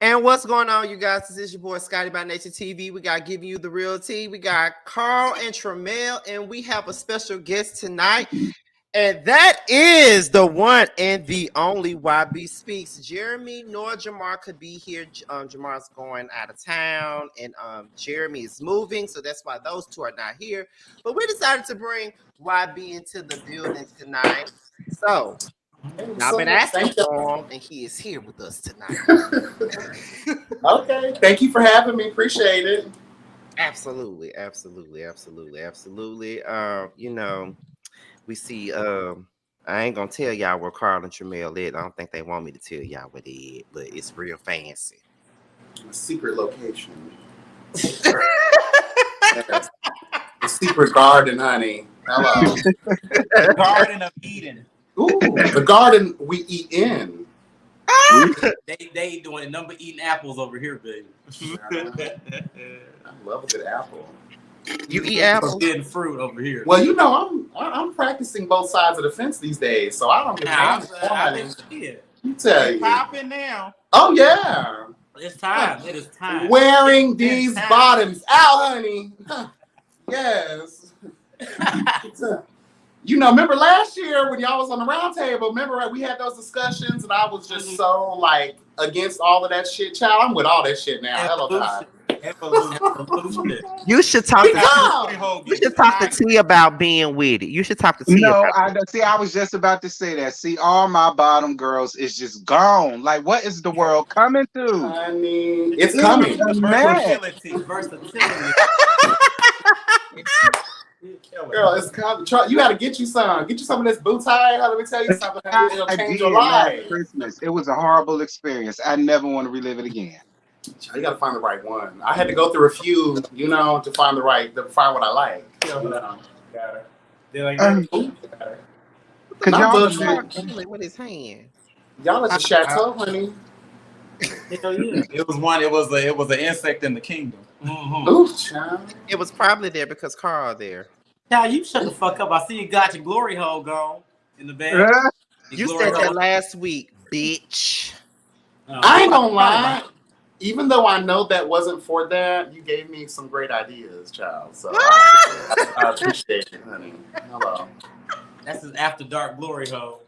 And what's going on, you guys? This is your boy Scotty by Nature TV. We got giving you the real tea. We got Carl and Tramel, and we have a special guest tonight, and that is the one and the only YB Speaks. Jeremy nor Jamar could be here. Jamar's going out of town, and Jeremy is moving, so that's why those two are not here. But we decided to bring YB into the building tonight. So I've been asking for him, and he is here with us tonight. Okay, thank you for having me. Appreciate it. Absolutely. You know, we see. I ain't gonna tell y'all where Carl and Tramel is. I don't think they want me to tell y'all where they is, but it's real fancy. A secret location. A secret garden, honey. Hello. The Garden of Eden. Ooh, the garden we eat in. They doing number eating apples over here, baby. I love a good apple. You eat apples? Getting fruit over here. Well, you know, I'm practicing both sides of the fence these days, so I don't give a You tell you. Popping now. Oh yeah. It's time. It is time. Wearing these bottoms out, honey. Yes. You know, remember last year when y'all was on the round table, remember we had those discussions and I was just so like against all of that shit. Child, I'm with all that shit now. Hello, God. You should talk to T about being with it. You should talk to T. No, I was just about to say that. See, all my bottom girls is just gone. Like, what is the world coming to? Honey, it's coming. Versatility. Girl, it's coming. You got to get you some. Get you some of this bow tie. Let me tell you something. It'll change your life. Christmas. It was a horrible experience. I never want to relive it again. You got to find the right one. I had to go through a few, you know, to find what I like. You know. Got her. With his hand. Y'all at the chateau, honey. Hell yeah. It was an insect in the kingdom. Mm-hmm. Ooh, child. It was probably there because Carl there. Child, you shut the fuck up. I see you got your glory hole gone in the bag. You said that last week, bitch. I ain't gonna lie. Even though I know that wasn't for that, you gave me some great ideas, child. So I appreciate it, honey. Hello. That's his after dark glory hole.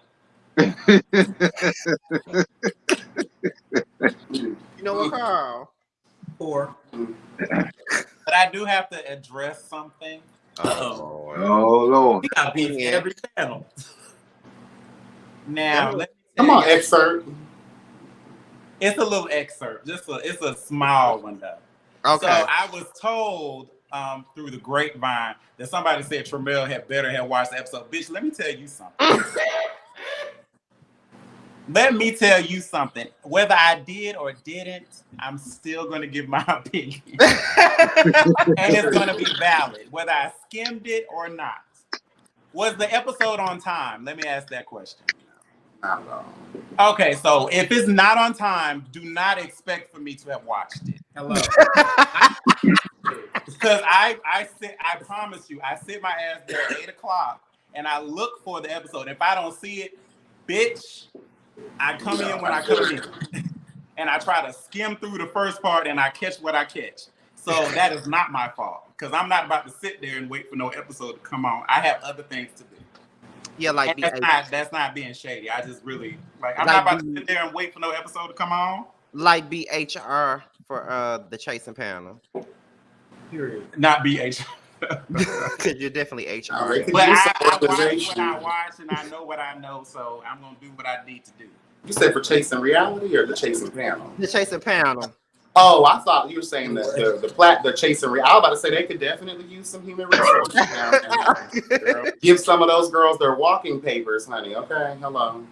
You know what, Carl? Poor. But I do have to address something. Oh Lord. We got beef every channel. Now, come on, excerpt. It's a little excerpt. It's a small one though. Okay. So I was told through the grapevine that somebody said Tremel had better have watched the episode. Bitch, let me tell you something. Let me tell you something. Whether I did or didn't, I'm still going to give my opinion. And it's going to be valid, whether I skimmed it or not. Was the episode on time? Let me ask that question. Not at all. Okay, so if it's not on time, do not expect for me to have watched it. Hello. Because I promise you, I sit my ass there at 8 o'clock and I look for the episode. If I don't see it, bitch, I come in when I come in. And I try to skim through the first part and I catch what I catch. So that is not my fault. Because I'm not about to sit there and wait for no episode to come on. I have other things to do. Yeah, like that's not being shady. I just really I'm not about to sit there and wait for no episode to come on. Like BHR for the chasing panel. Period. Not BH. Because you're definitely HR. But I watch what I watch and I know what I know, so I'm gonna do what I need to do. You said for chasing reality or the chasing panel? The chasing panel. Oh, I thought you were saying that the chasing reality. I was about to say they could definitely use some human resources now. Give some of those girls their walking papers, honey. Okay, hello.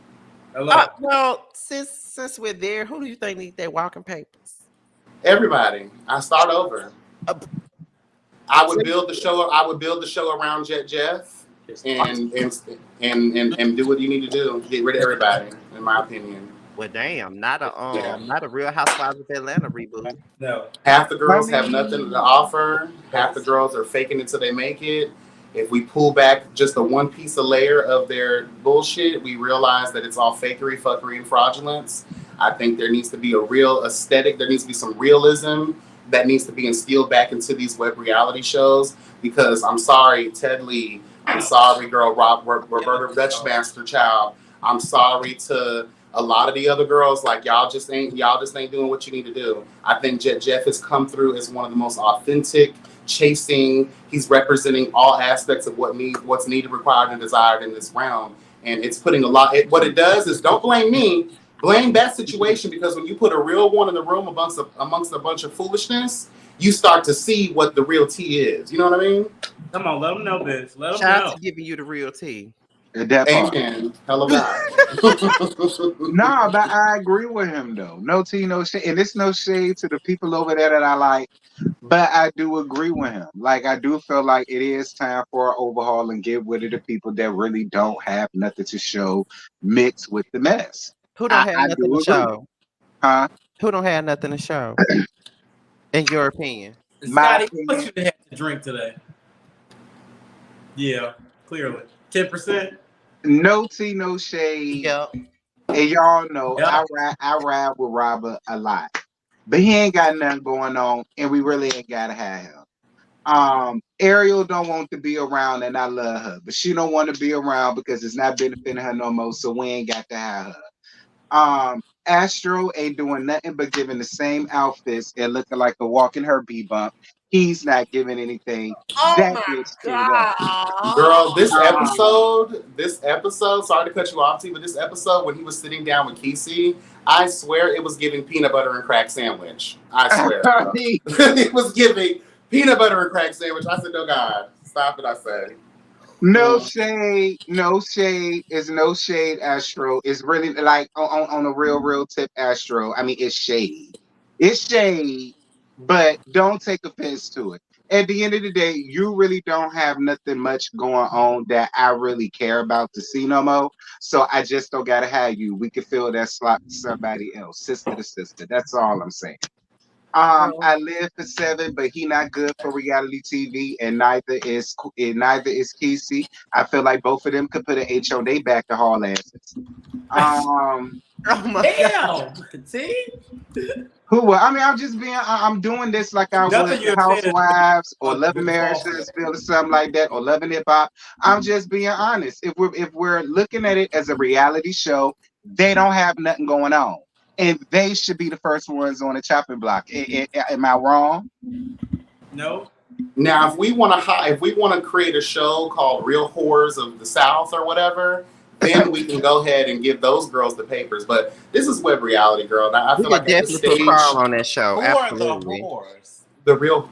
Well, since we're there, who do you think needs their walking papers? Everybody. I start over. I would build the show. I would build the show around Jeff and do what you need to do. Get rid of everybody, in my opinion. Well, damn, not a Real Housewives of Atlanta reboot. No. Half the girls have nothing to offer. Half the girls are faking it till they make it. If we pull back just a one piece of layer of their bullshit, we realize that it's all fakery, fuckery, and fraudulence. I think there needs to be a real aesthetic. There needs to be some realism that needs to be instilled back into these web reality shows. Because I'm sorry, Ted Lee. I'm sorry, girl, Roberta Dutchmaster Child. I'm sorry to a lot of the other girls. Like y'all just ain't doing what you need to do. I think Jeff has come through as one of the most authentic, chasing. He's representing all aspects of what's needed, required, and desired in this realm. And it's putting a lot. What it does is, don't blame me. Blame that situation, because when you put a real one in the room amongst a bunch of foolishness, you start to see what the real tea is. You know what I mean? Come on, let them know this. Let them Shout know. out to giving you the real tea. Amen. Hello, God. Nah, but I agree with him though. No tea, no shade, and it's no shade to the people over there that I like. But I do agree with him. Like, I do feel like it is time for an overhaul and get rid of the people that really don't have nothing to show, mixed with the mess. Who don't have nothing to show? Huh? Who don't have nothing to show? In your opinion? Scotty, what you have to drink today? Yeah, clearly. 10%? No tea, no shade. Yep. And y'all know Yep. I ride with Robert a lot. But he ain't got nothing going on, and we really ain't gotta have him. Ariel don't want to be around, and I love her, but she don't want to be around because it's not benefiting her no more, so we ain't got to have her. Astro ain't doing nothing but giving the same outfits and looking like a walking her bump. He's not giving anything. Oh That my bitch straight up. Girl, this episode, sorry to cut you off, T, but this episode when he was sitting down with Kesey, I swear it was giving peanut butter and crack sandwich. I swear. It was giving peanut butter and crack sandwich. I said, no, God, stop it, I say. No shade, no shade. Is no shade, Astro. It's really like on a real tip, Astro. I mean, it's shade. It's shade, but don't take offense to it. At the end of the day, you really don't have nothing much going on that I really care about to see no more. So I just don't gotta have you. We can fill that slot to somebody else, sister to sister. That's all I'm saying. I live for 7, but he not good for reality TV, and neither is Kesey. I feel like both of them could put an H on their back to haul asses. Oh my God. Damn! See? Who? I mean, I'm doing this like I Nothing was you're Housewives or saying Love is Marriage false. Therapy or something like that, or Love and Hip Hop. I'm just being honest. If we're looking at it as a reality show, they don't have nothing going on, and they should be the first ones on the chopping block. Am I wrong? No. Now, if we want to create a show called Real Whores of the South or whatever, then we can go ahead and give those girls the papers. But this is web reality, girl. Now, I We feel could like at this definitely put stage, Carl on that show. Who are the Absolutely. whores? girl.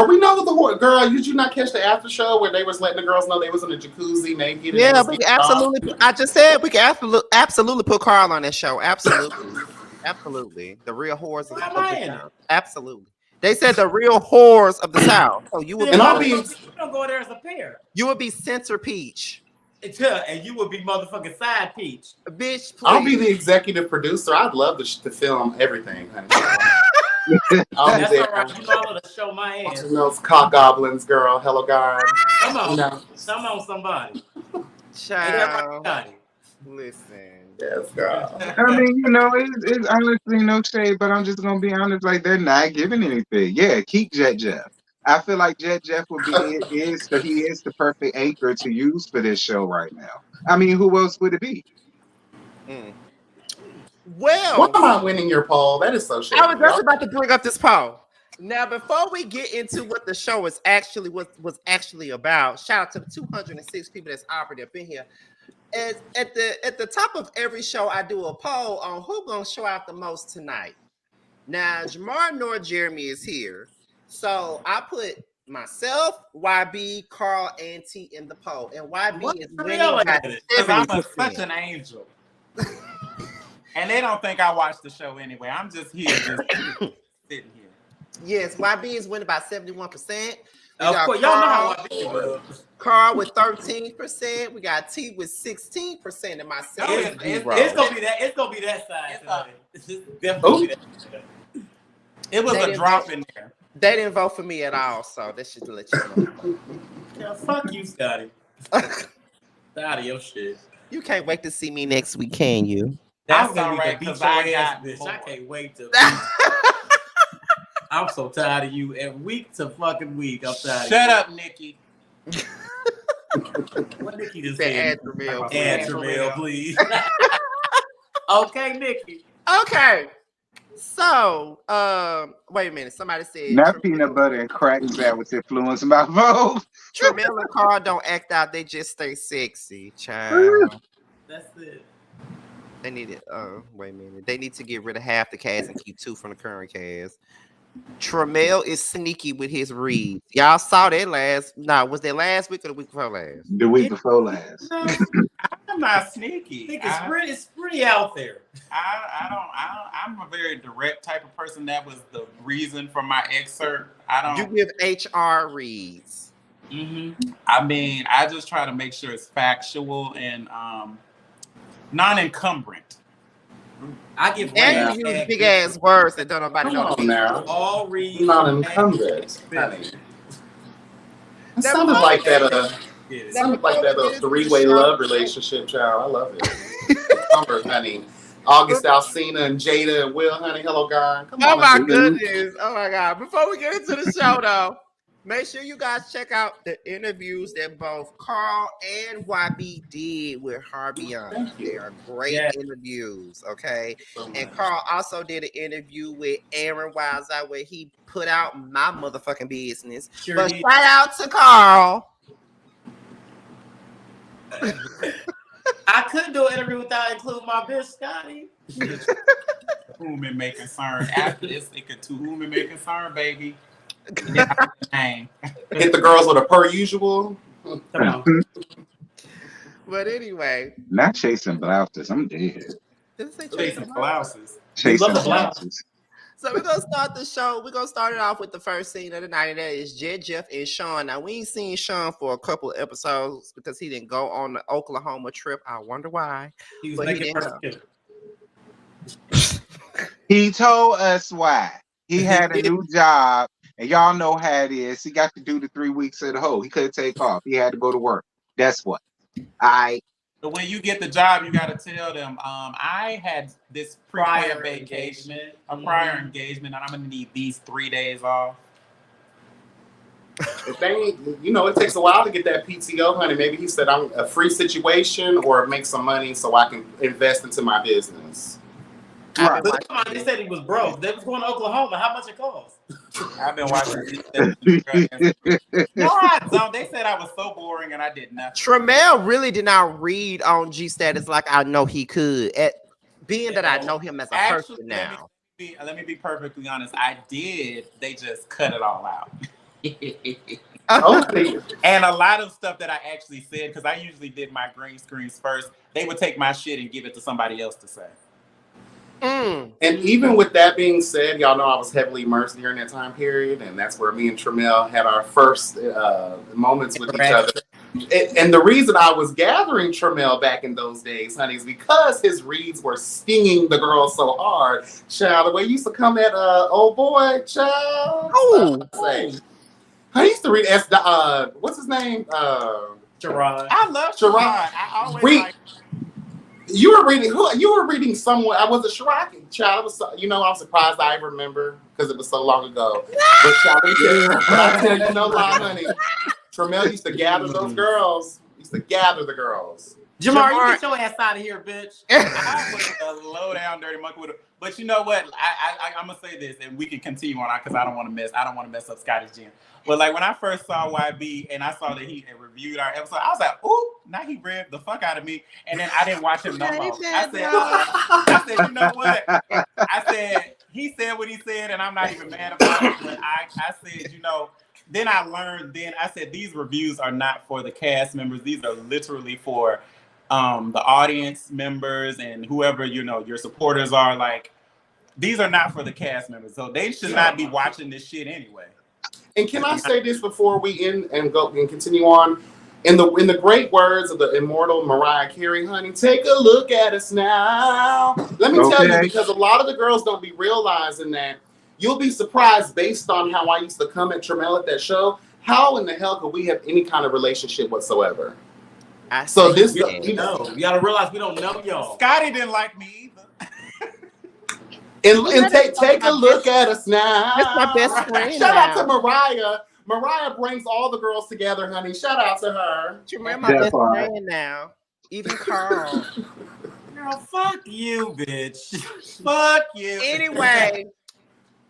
We know the whore. Girl, did you not catch the after show where they was letting the girls know they was in the jacuzzi naked? Yeah, and we can absolutely. I just said we can absolutely put Carl on that show. Absolutely, absolutely. The real whores of the South. Absolutely. They said the real whores of the South. So you would And be. you don't go there as a pair. You would be Center Peach. And you would be motherfucking Side Peach. Bitch, please. I'll be the executive producer. I'd love to film everything, honey. I'll That's be there. all right. You know, I'm gonna show my ass. Those cock goblins, girl. Hello, God. Come on, You know. come on, somebody. Child. Listen. Yes, girl. I mean, you know, it's honestly no shade, but I'm just gonna be honest. Like they're not giving anything. Yeah, keep Jet Jeff. I feel like Jet Jeff would be he is the perfect anchor to use for this show right now. I mean, who else would it be? Well, why am I winning your poll? That is so shady. I was just about to bring up this poll. Now, before we get into what the show is actually was actually about, shout out to the 206 people that's already up in here. At the top of every show, I do a poll on who's gonna show out the most tonight. Now, Jamar nor Jeremy is here, so I put myself, YB, Carl, and T in the poll, and YB is winning by 70%. I'm such an angel. And they don't think I watch the show anyway. I'm just here, just sitting here. Yes, YB is winning by 71%. Of course, y'all know how YB was. Carl with 13%. We got T with 16%, and myself. It's gonna be that. It's gonna be that side. It's definitely that. It was a drop in there. They didn't vote for me at all, so that should let you know. Yeah, fuck you, Scotty. Out of your shit. You can't wait to see me next week, can you? That's all right, because I can't wait to. I'm so tired of you. And week to fucking week, I'm tired. Shut up, Nikki. What Nikki just said? Add Tramel, please. Okay, Nikki. Okay. So, wait a minute. Somebody said not peanut butter and crack sandwich influenced my vote. Tramel and Carl don't act out; they just stay sexy, child. That's it. They need it. Wait a minute. They need to get rid of half the cast and keep 2 from the current cast. Tramel is sneaky with his reads. Y'all saw that was that last week or the week before last? The week before last. I'm not sneaky. I think it's pretty out there. I'm a very direct type of person. That was the reason for my excerpt. You give HR reads. I mean, I just try to make sure it's factual and non-encumbrant. I give and you use big ass words that don't nobody know. Now. All reads non-incumbent. That sounded like that. Sounded like that three-way love relationship, child. I love it. Summer, honey. August Alsina and Jada and Will, honey. Hello, God. Come on. Oh my goodness. Oh my God. Before we get into the show, though, make sure you guys check out the interviews that both Carl and YB did with Harvey on. They are great interviews, okay? And Carl also did an interview with Aaron Wildside where he put out my motherfucking business. But shout out to Carl. I couldn't do an interview without including my bitch, Scotty. Whom it may concern. After this, it could to whom it may concern, baby. Hit the girls with a per usual. Come on. But anyway. Not chasing blouses. I'm dead. Chasing blouses. Chasing blouses. So we're going to start the show. We're going to start it off with the first scene of the night, and that is Jet, Jeff, and Shawn. Now, we ain't seen Shawn for a couple of episodes because he didn't go on the Oklahoma trip. I wonder why. He was making He told us why. He had a new job, and y'all know how it is. He got to do the 3 weeks of the hoe. He couldn't take off. He had to go to work. That's what. So when you get the job, you got to tell them, I had this prior engagement, and I'm going to need these 3 days off. If they, it takes a while to get that PTO, honey. Maybe he said I'm a free situation or make some money so I can invest into my business. Right. They said he was broke. They was going to Oklahoma. How much it cost? I've been watching. No, I don't. They said I was so boring and I did nothing. Tramel really did not read on G Status like I know he could. Being that I know him as a person now. let me be perfectly honest. I did. They just cut it all out. Okay. And a lot of stuff that I actually said, because I usually did my green screens first, they would take my shit and give it to somebody else to say. And even with that being said, y'all know I was heavily immersed during that time period, and that's where me and Tramel had our first moments with each other. And the reason I was gathering Tramel back in those days, honey, is because his reads were stinging the girls so hard. Child, the way you used to come at old boy, child. Oh, I used to read what's his name? Gerard. I love Sherrod. I always like. You were reading who? You were reading someone. I was a Shrek child. I'm surprised I remember because it was so long ago. But child, I tell you no lie, honey. Tramel used to gather those girls. Used to gather the girls. Jamar, you get your ass out of here, bitch. I was a low down dirty monkey with it. But you know what? I'm gonna say this, and we can continue on because I don't want to mess up Scotty's gym. But like when I first saw YB and I saw that he had reviewed our episode, I was like, "Ooh!" Now he read the fuck out of me, and then I didn't watch him no more. I said, you know what? I said he said what he said, and I'm not even mad about it. But I said, you know. Then I learned. Then I said these reviews are not for the cast members. These are literally for the audience members and whoever your supporters are. Like these are not for the cast members, so they should not be watching this shit anyway. And can I say this before we end and go and continue on? In the great words of the immortal Mariah Carey, honey, take a look at us now. Let me tell you, because a lot of the girls don't be realizing that. You'll be surprised based on how I used to come at Tramel at that show. How in the hell could we have any kind of relationship whatsoever? So this, you gotta realize we don't know y'all. Scotty didn't like me either. And take a look at us now. That's my best friend. Shout out to Mariah. Mariah brings all the girls together, honey. Shout out to her. You remember my best friend now. Even Carl. Girl, fuck you, bitch. Fuck you. Anyway.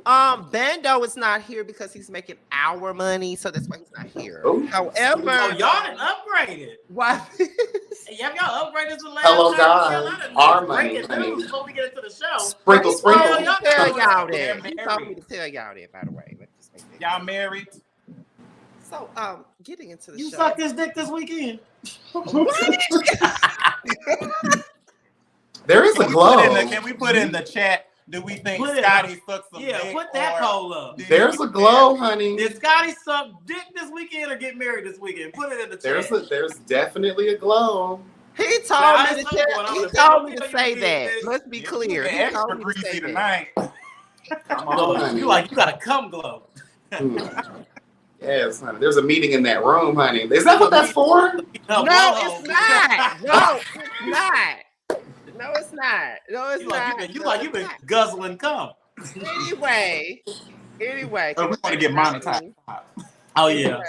Bando is not here because he's making our money, so that's why he's not here. Oh. However, y'all done upgraded. Why? Have y'all upgraded to last Hello, time? God. Our money. Before we get into the show. Sprinkle. He told me to tell y'all that. He told me to tell y'all that, by the way. Y'all married? So, getting into the show. You sucked his dick this weekend? There is a glow. Can we put in the chat? Do we think Scotty sucked some dick? Yeah, put that poll up. There's a glow, honey. Did Scotty suck dick this weekend or get married this weekend? Put it in the chat. There's definitely a glow. He told me to say that. Let's be clear. He told me to say tonight. You got a cum glow. Yes, honey. There's a meeting in that room, honey. Is that what that's for? No, it's not. No, it's not. No, it's not. No, it's not. You've been guzzling cum. Anyway. We want to get monetized. Oh yeah.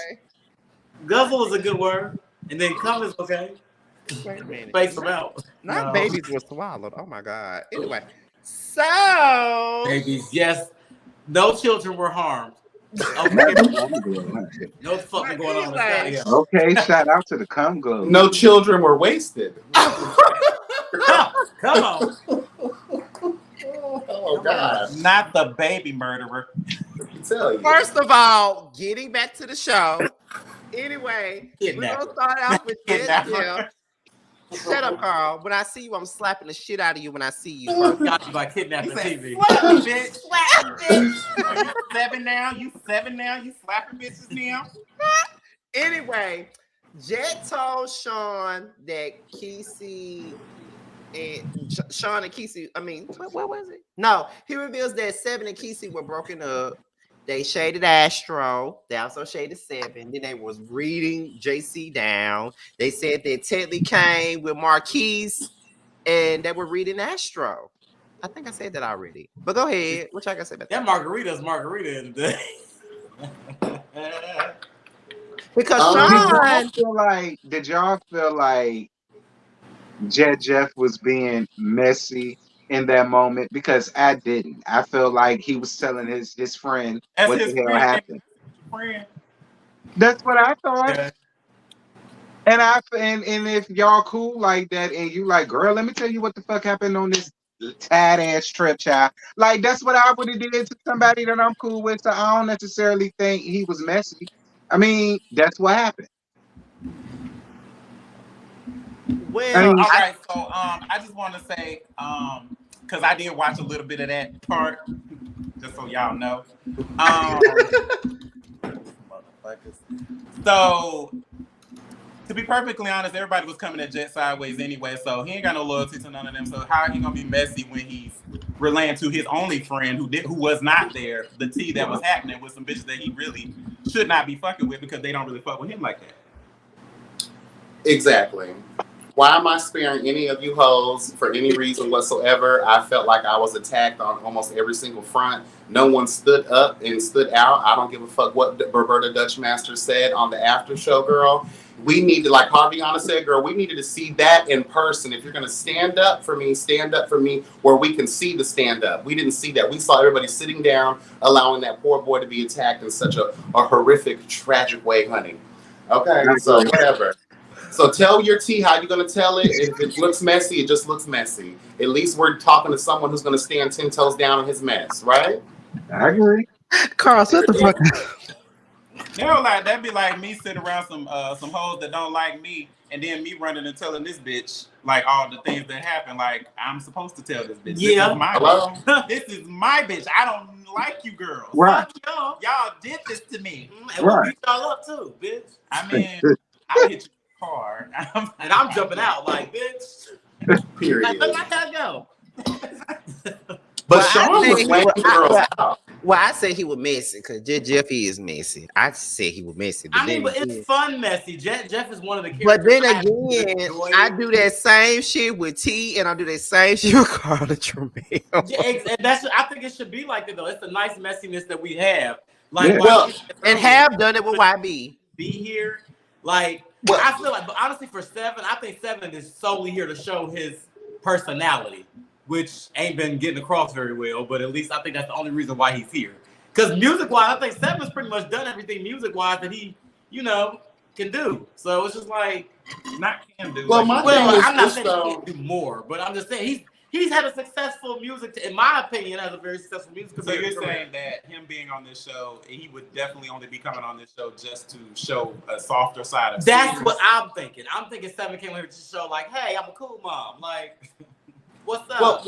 Guzzle is a good word, and then cum is okay. Wait a minute. Space them out. Not babies were swallowed. Oh my God. Anyway, so babies, yes. No children were harmed. Okay. No fucking going on with Scotty. Okay, shout out to the cum glow. No children were wasted. Come on. Oh God. Not the baby murderer. Tell you. First of all, getting back to the show. Anyway, we're gonna start off with this. Shut up, Carl. When I see you, I'm slapping the shit out of you when I see you. Got you by kidnapping TV. Slap me, bitch. Slap me, bitch. Are you 7 now? You 7 now? You slapping bitches now? Anyway, Jet told Shawn that Kesey and Shawn and Kesey, what was it? No, he reveals that 7 and Kesey were broken up. They shaded Astro. They also shaded 7. Then they was reading JC down. They said that Tedley came with Marquise and they were reading Astro. I think I said that already. But go ahead. What y'all got to say about that? That margarita's margarita in the day. Because Shawn... Did y'all feel like Jeff was being messy in that moment? Because I didn't. I felt like he was telling his friend what the hell happened. That's what I thought. Yeah. And if y'all cool like that and you like, girl, let me tell you what the fuck happened on this tad ass trip, child. Like that's what I would have did to somebody that I'm cool with. So I don't necessarily think he was messy. I mean, that's what happened. Well, All right, so I just want to say, because I did watch a little bit of that part, just so y'all know. So, to be perfectly honest, everybody was coming at Jet sideways anyway, so he ain't got no loyalty to none of them. So how he gonna be messy when he's relaying to his only friend who was not there the tea that was happening with some bitches that he really should not be fucking with because they don't really fuck with him like that. Exactly. Why am I sparing any of you hoes for any reason whatsoever? I felt like I was attacked on almost every single front. No one stood up and stood out. I don't give a fuck what Roberta Dutchmaster said on the after show, girl. We needed, like Harviana said, girl, we needed to see that in person. If you're going to stand up for me where we can see the stand up. We didn't see that. We saw everybody sitting down, allowing that poor boy to be attacked in such a horrific, tragic way, honey. Okay, so whatever. So tell your tea how you're going to tell it. If it looks messy, it just looks messy. At least we're talking to someone who's going to stand 10 toes down on his mess, right? I agree. Carl, shut the fuck up. You know, like that'd be like me sitting around some hoes that don't like me, and then me running and telling this bitch like all the things that happen. Like I'm supposed to tell this bitch. Yeah. This is my bitch. I don't like you girls. Right. Y'all did this to me. And we'll beat y'all up too, bitch. I mean, I hit you hard. And I'm jumping out like, bitch. Period. Like, I gotta go. But Well, Shawn was laying the girls out. Well, I say he was messy because Jeffy is messy. I said he was messy. I mean, but it's fun messy. Jeff is one of the characters. But then again, I do that same shit with T, and I do that same shit with Carl and Tremaine. And that's, I think it should be like that though. It's the nice messiness that we have. Like, Yeah. Well, and have done it with YB. Be here. Like, Well, I feel like, but honestly, for Seven, I think Seven is solely here to show his personality, which ain't been getting across very well. But at least I think that's the only reason why he's here. Because music-wise, I think Seven's pretty much done everything music-wise that he, can do. So it's just like, not can do. Well, like, I'm not this, saying he can't do more, but I'm just saying he's had a successful music, in my opinion, has a very successful music. So you're saying that him being on this show, he would definitely only be coming on this show just to show a softer side of That's Seven? what I'm thinking. I'm thinking Seven came here to show like, hey, I'm a cool mom. Like, what's up?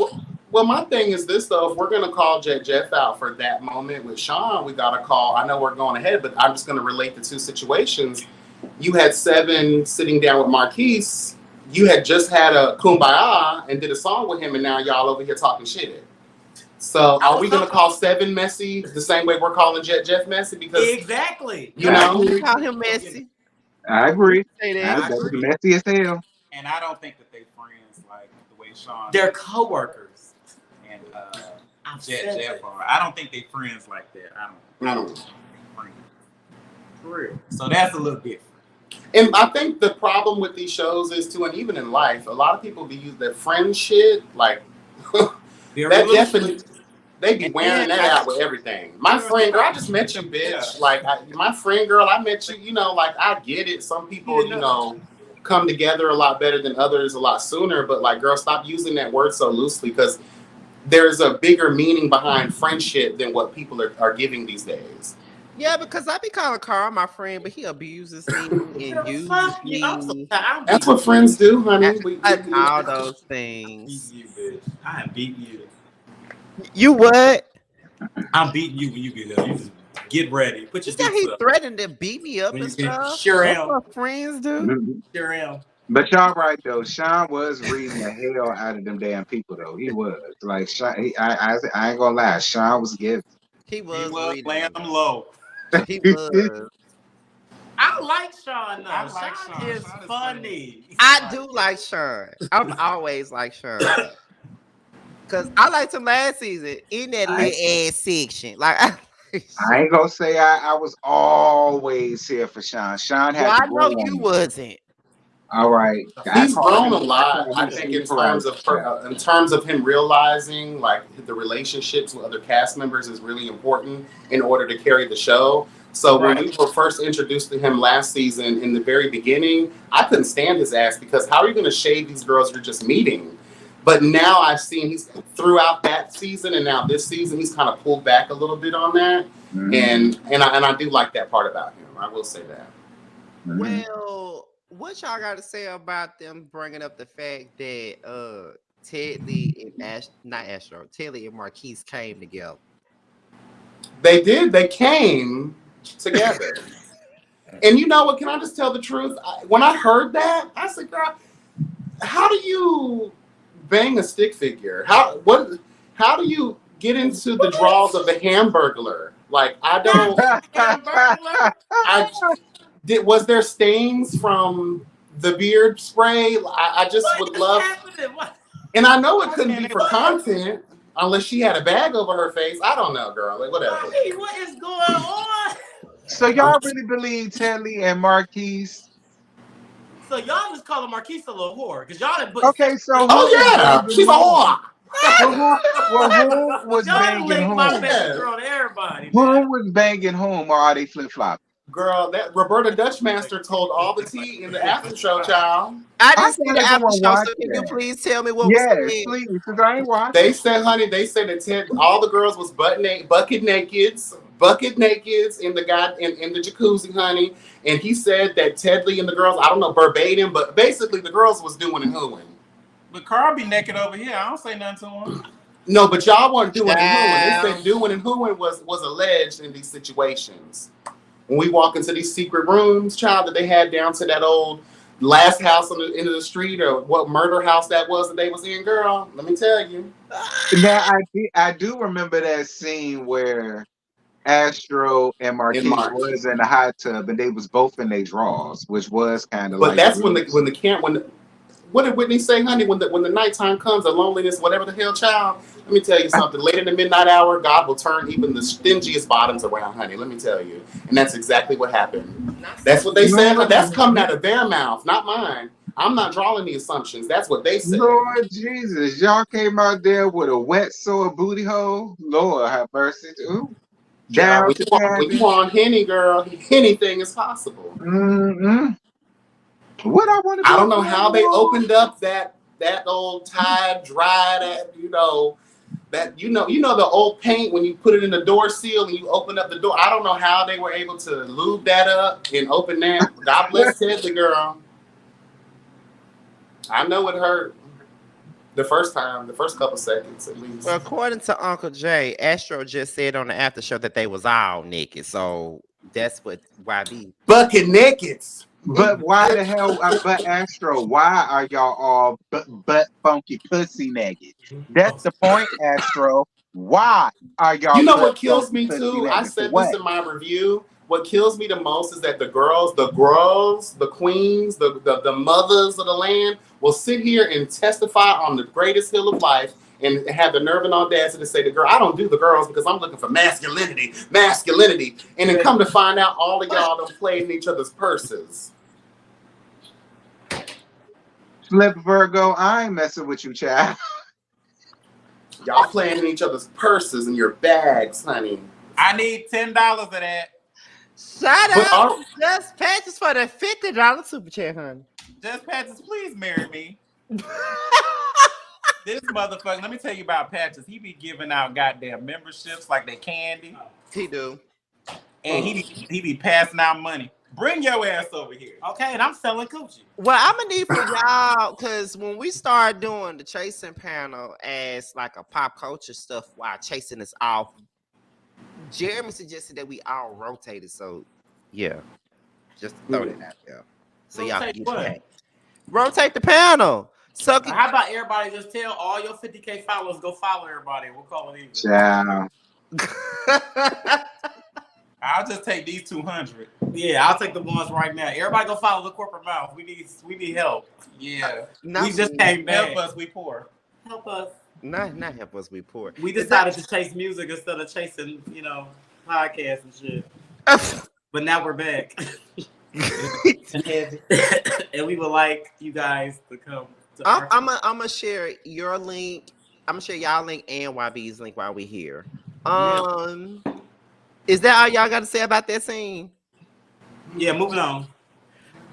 Well, my thing is this though. If we're gonna call Jeff out for that moment with Shawn, we gotta call. I know we're going ahead, but I'm just gonna relate the two situations. You had Seven sitting down with Marquise. You had just had a kumbaya and did a song with him, and now y'all over here talking shit. So are we gonna call Seven messy the same way we're calling Jeff messy? Because exactly. you know, You call him messy. I agree. Say that. That's messy as hell. And I don't think that they're friends like the way Shawn. They're co-workers. And I've Jeff said that. are. I don't think they're friends like that. I don't think they're friends. For real. So that's a little different. and I think the problem with these shows is too, and even in life, a lot of people be using their friend shit like that. Definitely, they be wearing that out with everything. My friend girl, I just met you, bitch. Like my friend girl, I met you. Like I get it. Some people, come together a lot better than others a lot sooner. But like, girl, stop using that word so loosely because there's a bigger meaning behind friendship than what people are giving these days. Yeah, because I be calling Carl my friend, but he abuses me and uses me. That's what friends do, honey. All those things. Beat you, bitch. I am beating you. You what? I'm beating you when you get there. You just get ready. Put your Yeah, he boots up. threatened to beat me up When and you get- stuff. Sure That's am. what friends do. Sure am. But y'all right though. Shawn was reading the hell out of them damn people though. He was like, Shawn, I ain't gonna lie. Shawn was giving. He was playing reading. them low. He was. I like Shawn though. I like Shawn Shawn. is Shawn is funny. I do like Shawn. I'm always like Shawn. Cause I liked him last season in that little ass section. Like I ain't gonna say I was always here for Shawn. Shawn had. well, to I grow know you on me. wasn't. All right. He's grown a lot. I think in terms of him realizing like the relationships with other cast members is really important in order to carry the show. So when we were first introduced to him last season, in the very beginning, I couldn't stand his ass because how are you going to shade these girls you're just meeting? But now I've seen he's throughout that season, and now this season he's kind of pulled back a little bit on that, and I do like that part about him. I will say that. Well, what y'all got to say about them bringing up the fact that Tedley and Tedley and Marquise came together? They did. They came together. And you know what? Can I just tell the truth? When I heard that, I said, "Girl, how do you bang a stick figure? How do you get into the draws of the Hamburglar? Like, I don't. Was there stains from the beard spray? I just would love. And I know it couldn't be for content unless she had a bag over her face. I don't know, girl. Like, whatever. What is going on? So y'all really believe Tedley and Marquise? So y'all just calling Marquise a little whore because y'all didn't put. Okay, so she's a whore. Well, who was y'all banging link whom? my baby girl to everybody. Who was banging whom, or are they flip flopping? Girl, that Roberta Dutchmaster told all the tea in the after show, child. I just see the after show. watch So can you that. please tell me what was Yes, said? please, because I ain't watching. They said, honey, that all the girls was bucket nakeds in the jacuzzi, honey. And he said that Tedley and the girls, I don't know verbatim, but basically the girls was doing and hooing. But Carl be naked over here. I don't say nothing to him. No, but y'all weren't doing and hooing. They said doing and hooing was alleged in these situations. When we walk into these secret rooms, child, that they had down to that old last house on the end of the street, or what murder house that was that they was in, girl, let me tell you. Now, I do remember that scene where Astro and Marquise was in the hot tub and they was both in their drawers, which was kind of like. But that's what did Whitney say, honey? When the nighttime comes, the loneliness, whatever the hell, child. Let me tell you something. Late in the midnight hour, God will turn even the stingiest bottoms around, honey. Let me tell you. And that's exactly what happened. That's what they said. That's coming out of their mouth, not mine. I'm not drawing the assumptions. That's what they said. Lord Jesus, y'all came out there with a wet sore booty hole. Lord have mercy. Ooh. Down when you on Henny, girl, anything is possible. What I want to. I don't know how they opened up that old Tide dry that you know the old paint when you put it in the door seal and you open up the door. I don't know how they were able to lube that up and open that. God bless Tedley, girl. I know it hurt the first couple seconds at least. Well, according to Uncle Jay, Astro just said on the after show that they was all naked. So that's what YB. Bucket nakeds. But why the hell? But Astro, why are y'all all butt funky pussy naked? That's the point, Astro. Why are y'all? You know what kills me too? I said this in my review. What kills me the most is that the girls, the queens, the mothers of the land will sit here and testify on the greatest hill of life and have the nerve and audacity to say to girl, I don't do the girls because I'm looking for masculinity. And then come to find out all of y'all don't play in each other's purses. Flip Virgo, I ain't messing with you, child. Y'all playing in each other's purses and your bags, honey. I need $10 of that. Shout out Just Patches for the $50 super chat, honey. Just Patches, please marry me. This motherfucker, let me tell you about Patches. He be giving out goddamn memberships like they candy. He do. And he be passing out money. Bring your ass over here. Okay, and I'm selling coochie. Well, I'm gonna need for y'all because when we start doing the chasing panel as like a pop culture stuff while chasing us off, Jeremy suggested that we all rotated. So yeah, just to throw that out there. So y'all can get rotate the panel. So how about everybody just tell all your 50K followers go follow everybody? We'll call it even. Ciao. I'll just take these 200. Yeah, I'll take the ones right now. Everybody go follow the corporate mouth. We need help. Yeah. We just came back. Help us, we poor. Help us. Not help us, we poor. We decided to chase music instead of chasing, podcasts and shit. But now we're back. And we would like you guys to come. I'm gonna share your link. I'm gonna share y'all link and YB's link while we're here. Is that all y'all got to say about that scene? Yeah, moving on.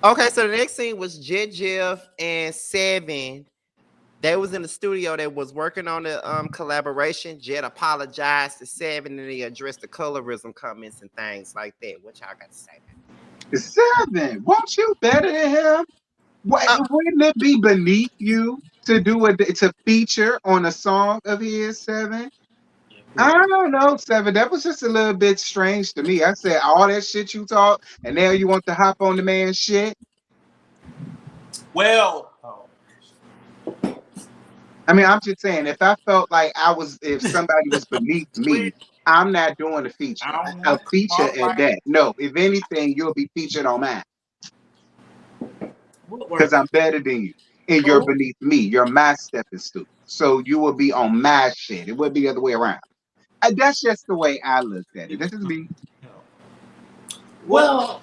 Okay, so the next scene was Jeff and Seven They was in the studio. They was working on the collaboration. Jet apologized to Seven, and he addressed the colorism comments and things like that. What y'all got to say? Seven, won't you better than him? Wouldn't it be beneath you to do to feature on a song of his, Seven? I don't know, Seven. That was just a little bit strange to me. I said all that shit you talk, and now you want to hop on the man's shit. Well, I mean, I'm just saying, if I felt like if somebody was beneath me, I'm not doing a feature. A feature at that. No, if anything, you'll be featured on mine. Because I'm better than you. And you're beneath me. You're my stepping stool. So you will be on my shit. It would be the other way around. That's just the way I looked at it. This is me. Well,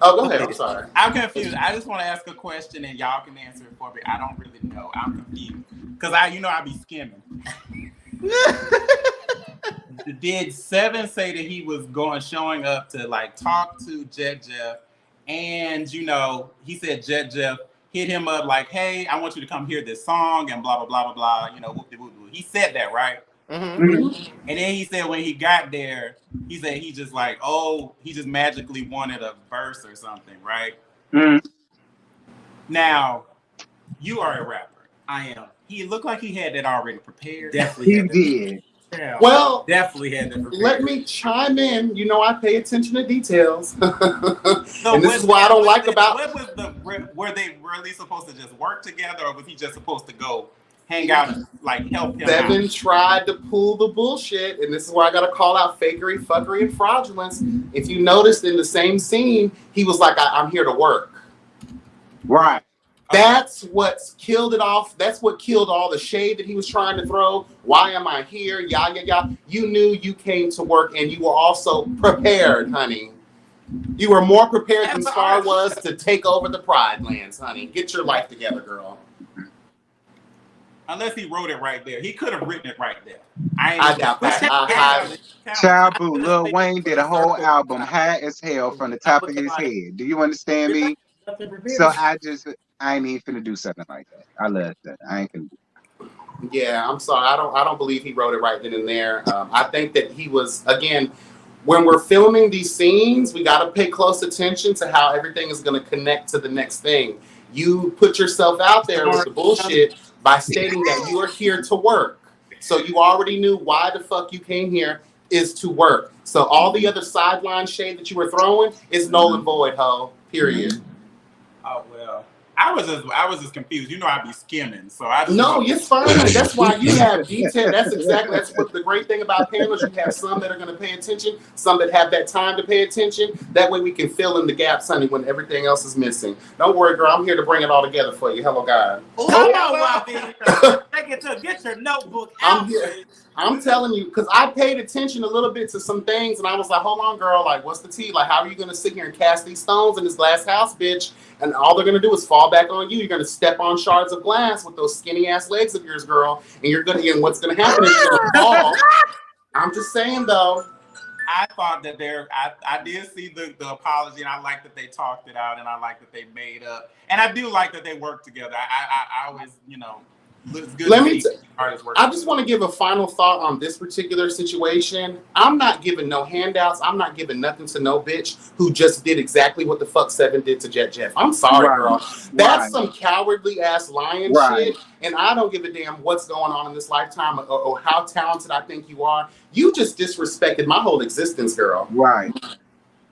oh, go ahead. I'm sorry. I'm confused. I just want to ask a question, and y'all can answer it for me. I don't really know. I'm confused because I be skimming. Did Seven say that he was showing up to like talk to Jet Jeff, and he said Jet Jeff hit him up like, "Hey, I want you to come hear this song," and blah blah blah blah blah. Whoop-de-whoop-de-whoop. He said that, right? Mm-hmm. And then he said when he got there, he said he just like, he just magically wanted a verse or something, right? Mm-hmm. Now, you are a rapper. I am. He looked like he had that already prepared. Definitely did. Yeah. Well, definitely had that prepared. Let me chime in. I pay attention to details. And this is what I don't like about. Were they really supposed to just work together, or was he just supposed to go hang out and like help him Seven out? tried to pull the bullshit, and this is why I gotta call out fakery, fuckery, and fraudulence. If you noticed in the same scene, he was like, I'm here to work. Right. That's what's killed it off. That's what killed all the shade that he was trying to throw. Why am I here? Yeah. You knew you came to work, and you were also prepared, honey. You were more prepared than Scar was to take over the Pride Lands, honey. Get your life together, girl. Unless he wrote it right there. He could have written it right there. I doubt that. Child Boo, Lil Wayne did a whole album high as hell from the top of his head. Do you understand me? So I ain't even finna do something like that. I love that. I ain't gonna do that. Yeah, I'm sorry. I don't believe he wrote it right then and there. I think that he was, again, when we're filming these scenes, we got to pay close attention to how everything is going to connect to the next thing. You put yourself out there with the bullshit by stating that you are here to work. So you already knew why the fuck you came here is to work. So all the other sideline shade that you were throwing is null and void, ho. Period. Oh well, I was just confused. I'd be skimming, so I just no, it's fine. That's why you have detail. That's what the great thing about panels. You have some that are going to pay attention, some that have that time to pay attention. That way we can fill in the gaps, honey, when everything else is missing. Don't worry, girl. I'm here to bring it all together for you. Hello, God. Get your notebook out. I'm telling you, because I paid attention a little bit to some things, and I was like, hold on, girl, like, what's the tea? Like, how are you going to sit here and cast these stones in this glass house, bitch? And all they're going to do is fall back on you. You're going to step on shards of glass with those skinny-ass legs of yours, girl, and what's going to happen is you're going to fall. I'm just saying, though. I thought that I did see the apology, and I like that they talked it out, and I like that they made up. And I do like that they worked together. I always, it's good. I just want to give a final thought on this particular situation. I'm not giving no handouts. I'm not giving nothing to no bitch who just did exactly what the fuck Seven did to Jet Jeff. I'm sorry, girl. That's some cowardly ass lying shit. And I don't give a damn what's going on in this lifetime or how talented I think you are. You just disrespected my whole existence, girl. Right.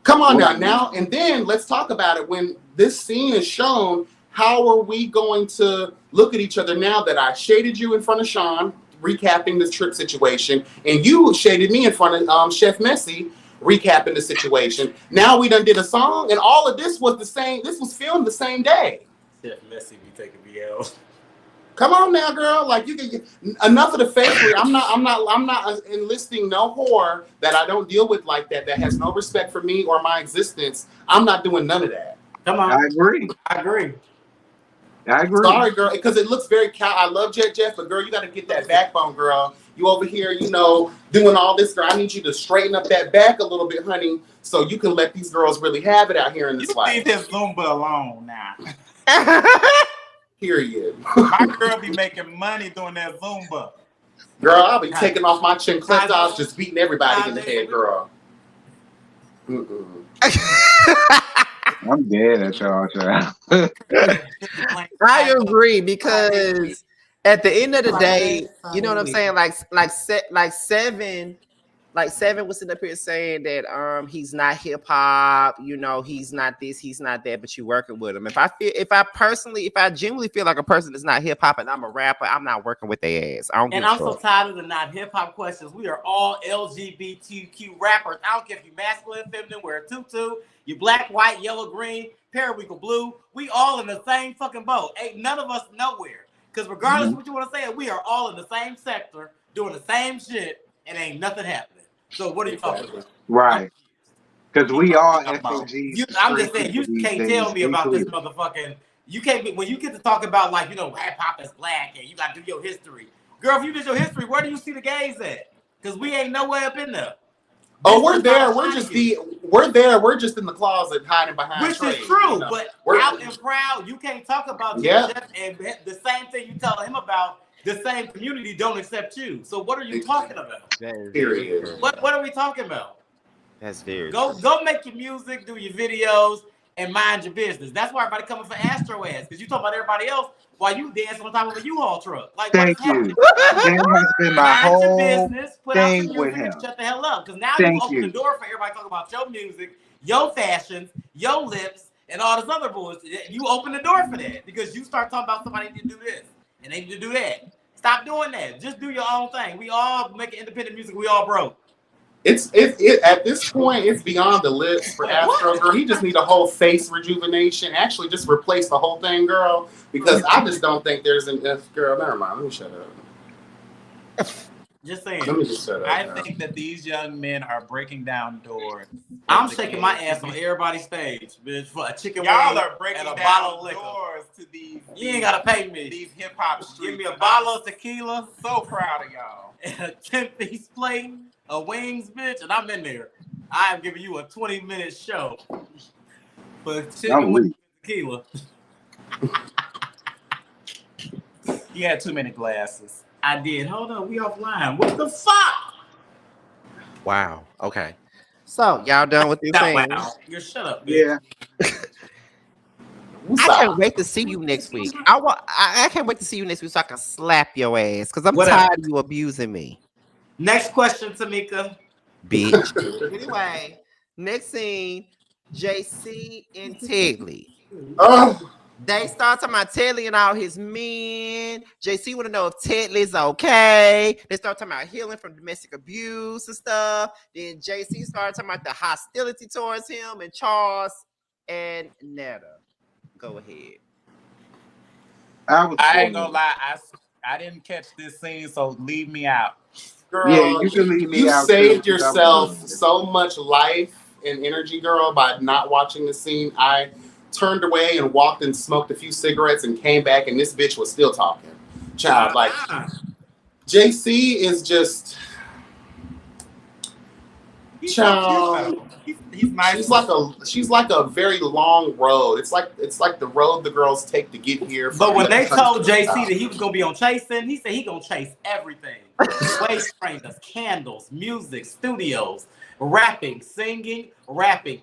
Come on now. And then let's talk about it. When this scene is shown, how are we going to look at each other now that I shaded you in front of Shawn, recapping the trip situation, and you shaded me in front of Chef Messy, recapping the situation? Now we done did a song, and all of this was the same. This was filmed the same day. Chef Messy be taking BL. Come on now, girl. Like, you can get enough of the fakery. I'm not enlisting no whore that I don't deal with like that has no respect for me or my existence. I'm not doing none of that. Come on. I agree. Sorry, girl, because it looks very I love Jet Jeff, but girl, you got to get that backbone, girl. You over here, doing all this, girl. I need you to straighten up that back a little bit, honey, so you can let these girls really have it out here in this life. Leave this Zumba alone now. Period. My girl be making money doing that Zumba. Girl, I'll be taking off my chincletas, just beating everybody in the head, girl. I'm dead at y'all, child. I agree because at the end of the day, you know what I'm saying? Seven was sitting up here saying that he's not hip hop, you know, he's not this, he's not that, but you working with him. If I genuinely feel like a person is not hip hop and I'm a rapper, I'm not working with their ass. I'm so tired of the not hip hop questions. We are all LGBTQ rappers. I don't care if you masculine, feminine, wear a tutu, you black, white, yellow, green, periwinkle blue. We all in the same fucking boat. Ain't none of us nowhere. Because regardless of what you want to say, we are all in the same sector, doing the same shit, and ain't nothing happening. So what are you talking about? Right. Because we all SOGs. I'm just saying, you can't tell me about this motherfucking. You can't be when you get to talk about like, you know, hip hop is black and you got to do your history. Girl, if you did your history, where do you see the gays at? Because we ain't nowhere up in there. Oh, we're there. We're there. We're just in the closet hiding behind. Which is true, you know? But out and proud, you can't talk about Jeff and the same thing you tell him about. The same community don't accept you. So what are you talking about? Period. What are we talking about? That's very go make your music, do your videos, and mind your business. That's why everybody coming for Astro ass, because you talk about everybody else while you dance on top of a U-Haul truck. Like, thank you. That has been my whole business. Put out thing your with music him. and shut the hell up. Because now you open the door for everybody talking about your music, your fashions, your lips, and all this other bullshit. You open the door for that because you start talking about somebody need to do this and they need to do that. Stop doing that. Just do your own thing. We all make independent music. We all broke. It's at this point, it's beyond the lips for Astro, girl. He just need a whole face rejuvenation. Actually, just replace the whole thing, girl. Because I just don't think there's an girl. Never mind. Let me shut up. Just saying. Let me just shut up. I think that these young men are breaking down doors. I'm shaking my ass on everybody's stage, bitch, for a chicken wing are breaking and a down bottle of liquor. Doors to these. You ain't gotta pay me. These hip hop streets. Give me a bottle of tequila. So proud of y'all. And a 10-piece plate of wings, bitch, and I'm in there. I am giving you a 20-minute show for chicken wings and tequila. You had too many glasses. I did. Hold on, we offline. What the fuck? Wow. Okay. So y'all done with your thing? Wow. You're shut up, bitch. Yeah. I can't wait to see you next week. I can't wait to see you next week so I can slap your ass because I'm tired of you abusing me. Next question, Tamika. Bitch. Anyway, next scene, JC and Tedley. They start talking about Tedley and all his men. JC want to know if Tedley's okay. They start talking about healing from domestic abuse and stuff. Then JC started talking about the hostility towards him and Charles and Netta. Go ahead. I ain't gonna lie. I didn't catch this scene, so leave me out. Girl, yeah, you can leave me out. You saved yourself so much life and energy, girl, by not watching the scene. I turned away and walked and smoked a few cigarettes and came back, and this bitch was still talking. Child, like, JC is just... Child, he's nice. She's like a very long road. It's like the road the girls take to get here. But when they told JC that he was gonna be on chasing, he said he gonna chase everything: waist trainers, candles, music, studios, rapping, singing,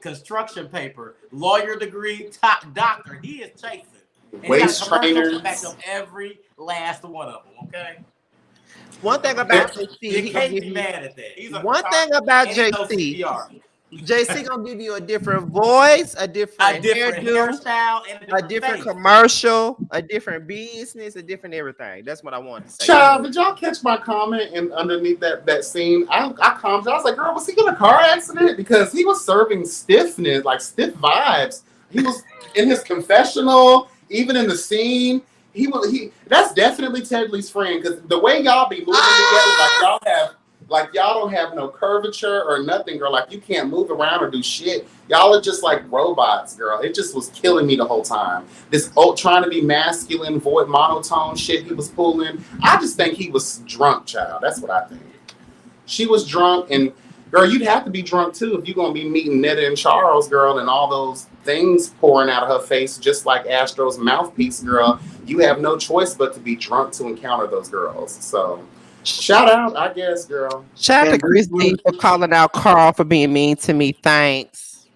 construction paper, lawyer degree, top doctor. He is chasing. And waist trainers. Back up every last one of them. Okay. One thing about JC, he can't be mad at that. One thing about JC, JC gonna give you a different voice, a different hairstyle, and a different commercial, a different business, a different everything. That's what I wanted to say. Child, did y'all catch my comment and underneath that scene? I commented. I was like, "Girl, was he in a car accident?" Because he was serving stiffness, like stiff vibes. He was in his confessional, even in the scene. That's definitely Tedley's friend, because the way y'all be moving together, like y'all don't have no curvature or nothing, girl. Like you can't move around or do shit. Y'all are just like robots, girl. It just was killing me the whole time. This trying to be masculine, void monotone shit he was pulling. I just think he was drunk, child. That's what I think. She was drunk, and girl, you'd have to be drunk too if you're gonna be meeting Netta and Charles, girl, and all those things pouring out of her face, just like Astro's mouthpiece, girl. you have no choice but to be drunk to encounter those girls. So shout out, I guess, girl. Shout out to And this Christy was for calling out Carl for being mean to me. Thanks.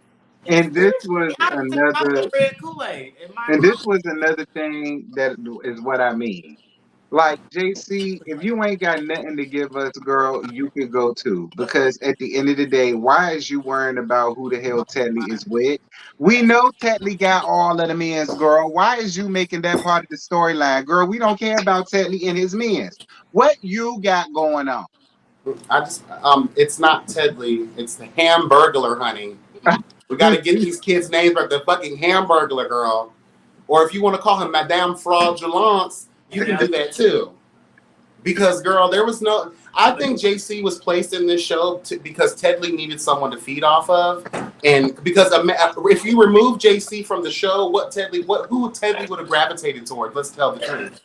and this was another red Kool-Aid. and this was another thing that is what I mean. Like JC, if you ain't got nothing to give us, girl, you can go too. Because at the end of the day, why is you worrying about who the hell Tedley is with? We know Tedley got all of the men's, girl. Why is you making that part of the storyline, girl? We don't care about Tedley and his men's. What you got going on? I just it's not Tedley, it's the Hamburglar, honey. We got to get these kids' names right. The fucking Hamburglar, girl. Or if you want to call him Madame Fraudulence, you can do that too. Because, girl, there was no. I think JC was placed in this show because Tedley needed someone to feed off of, and because if you remove JC from the show, who Tedley would have gravitated toward? Let's tell the truth.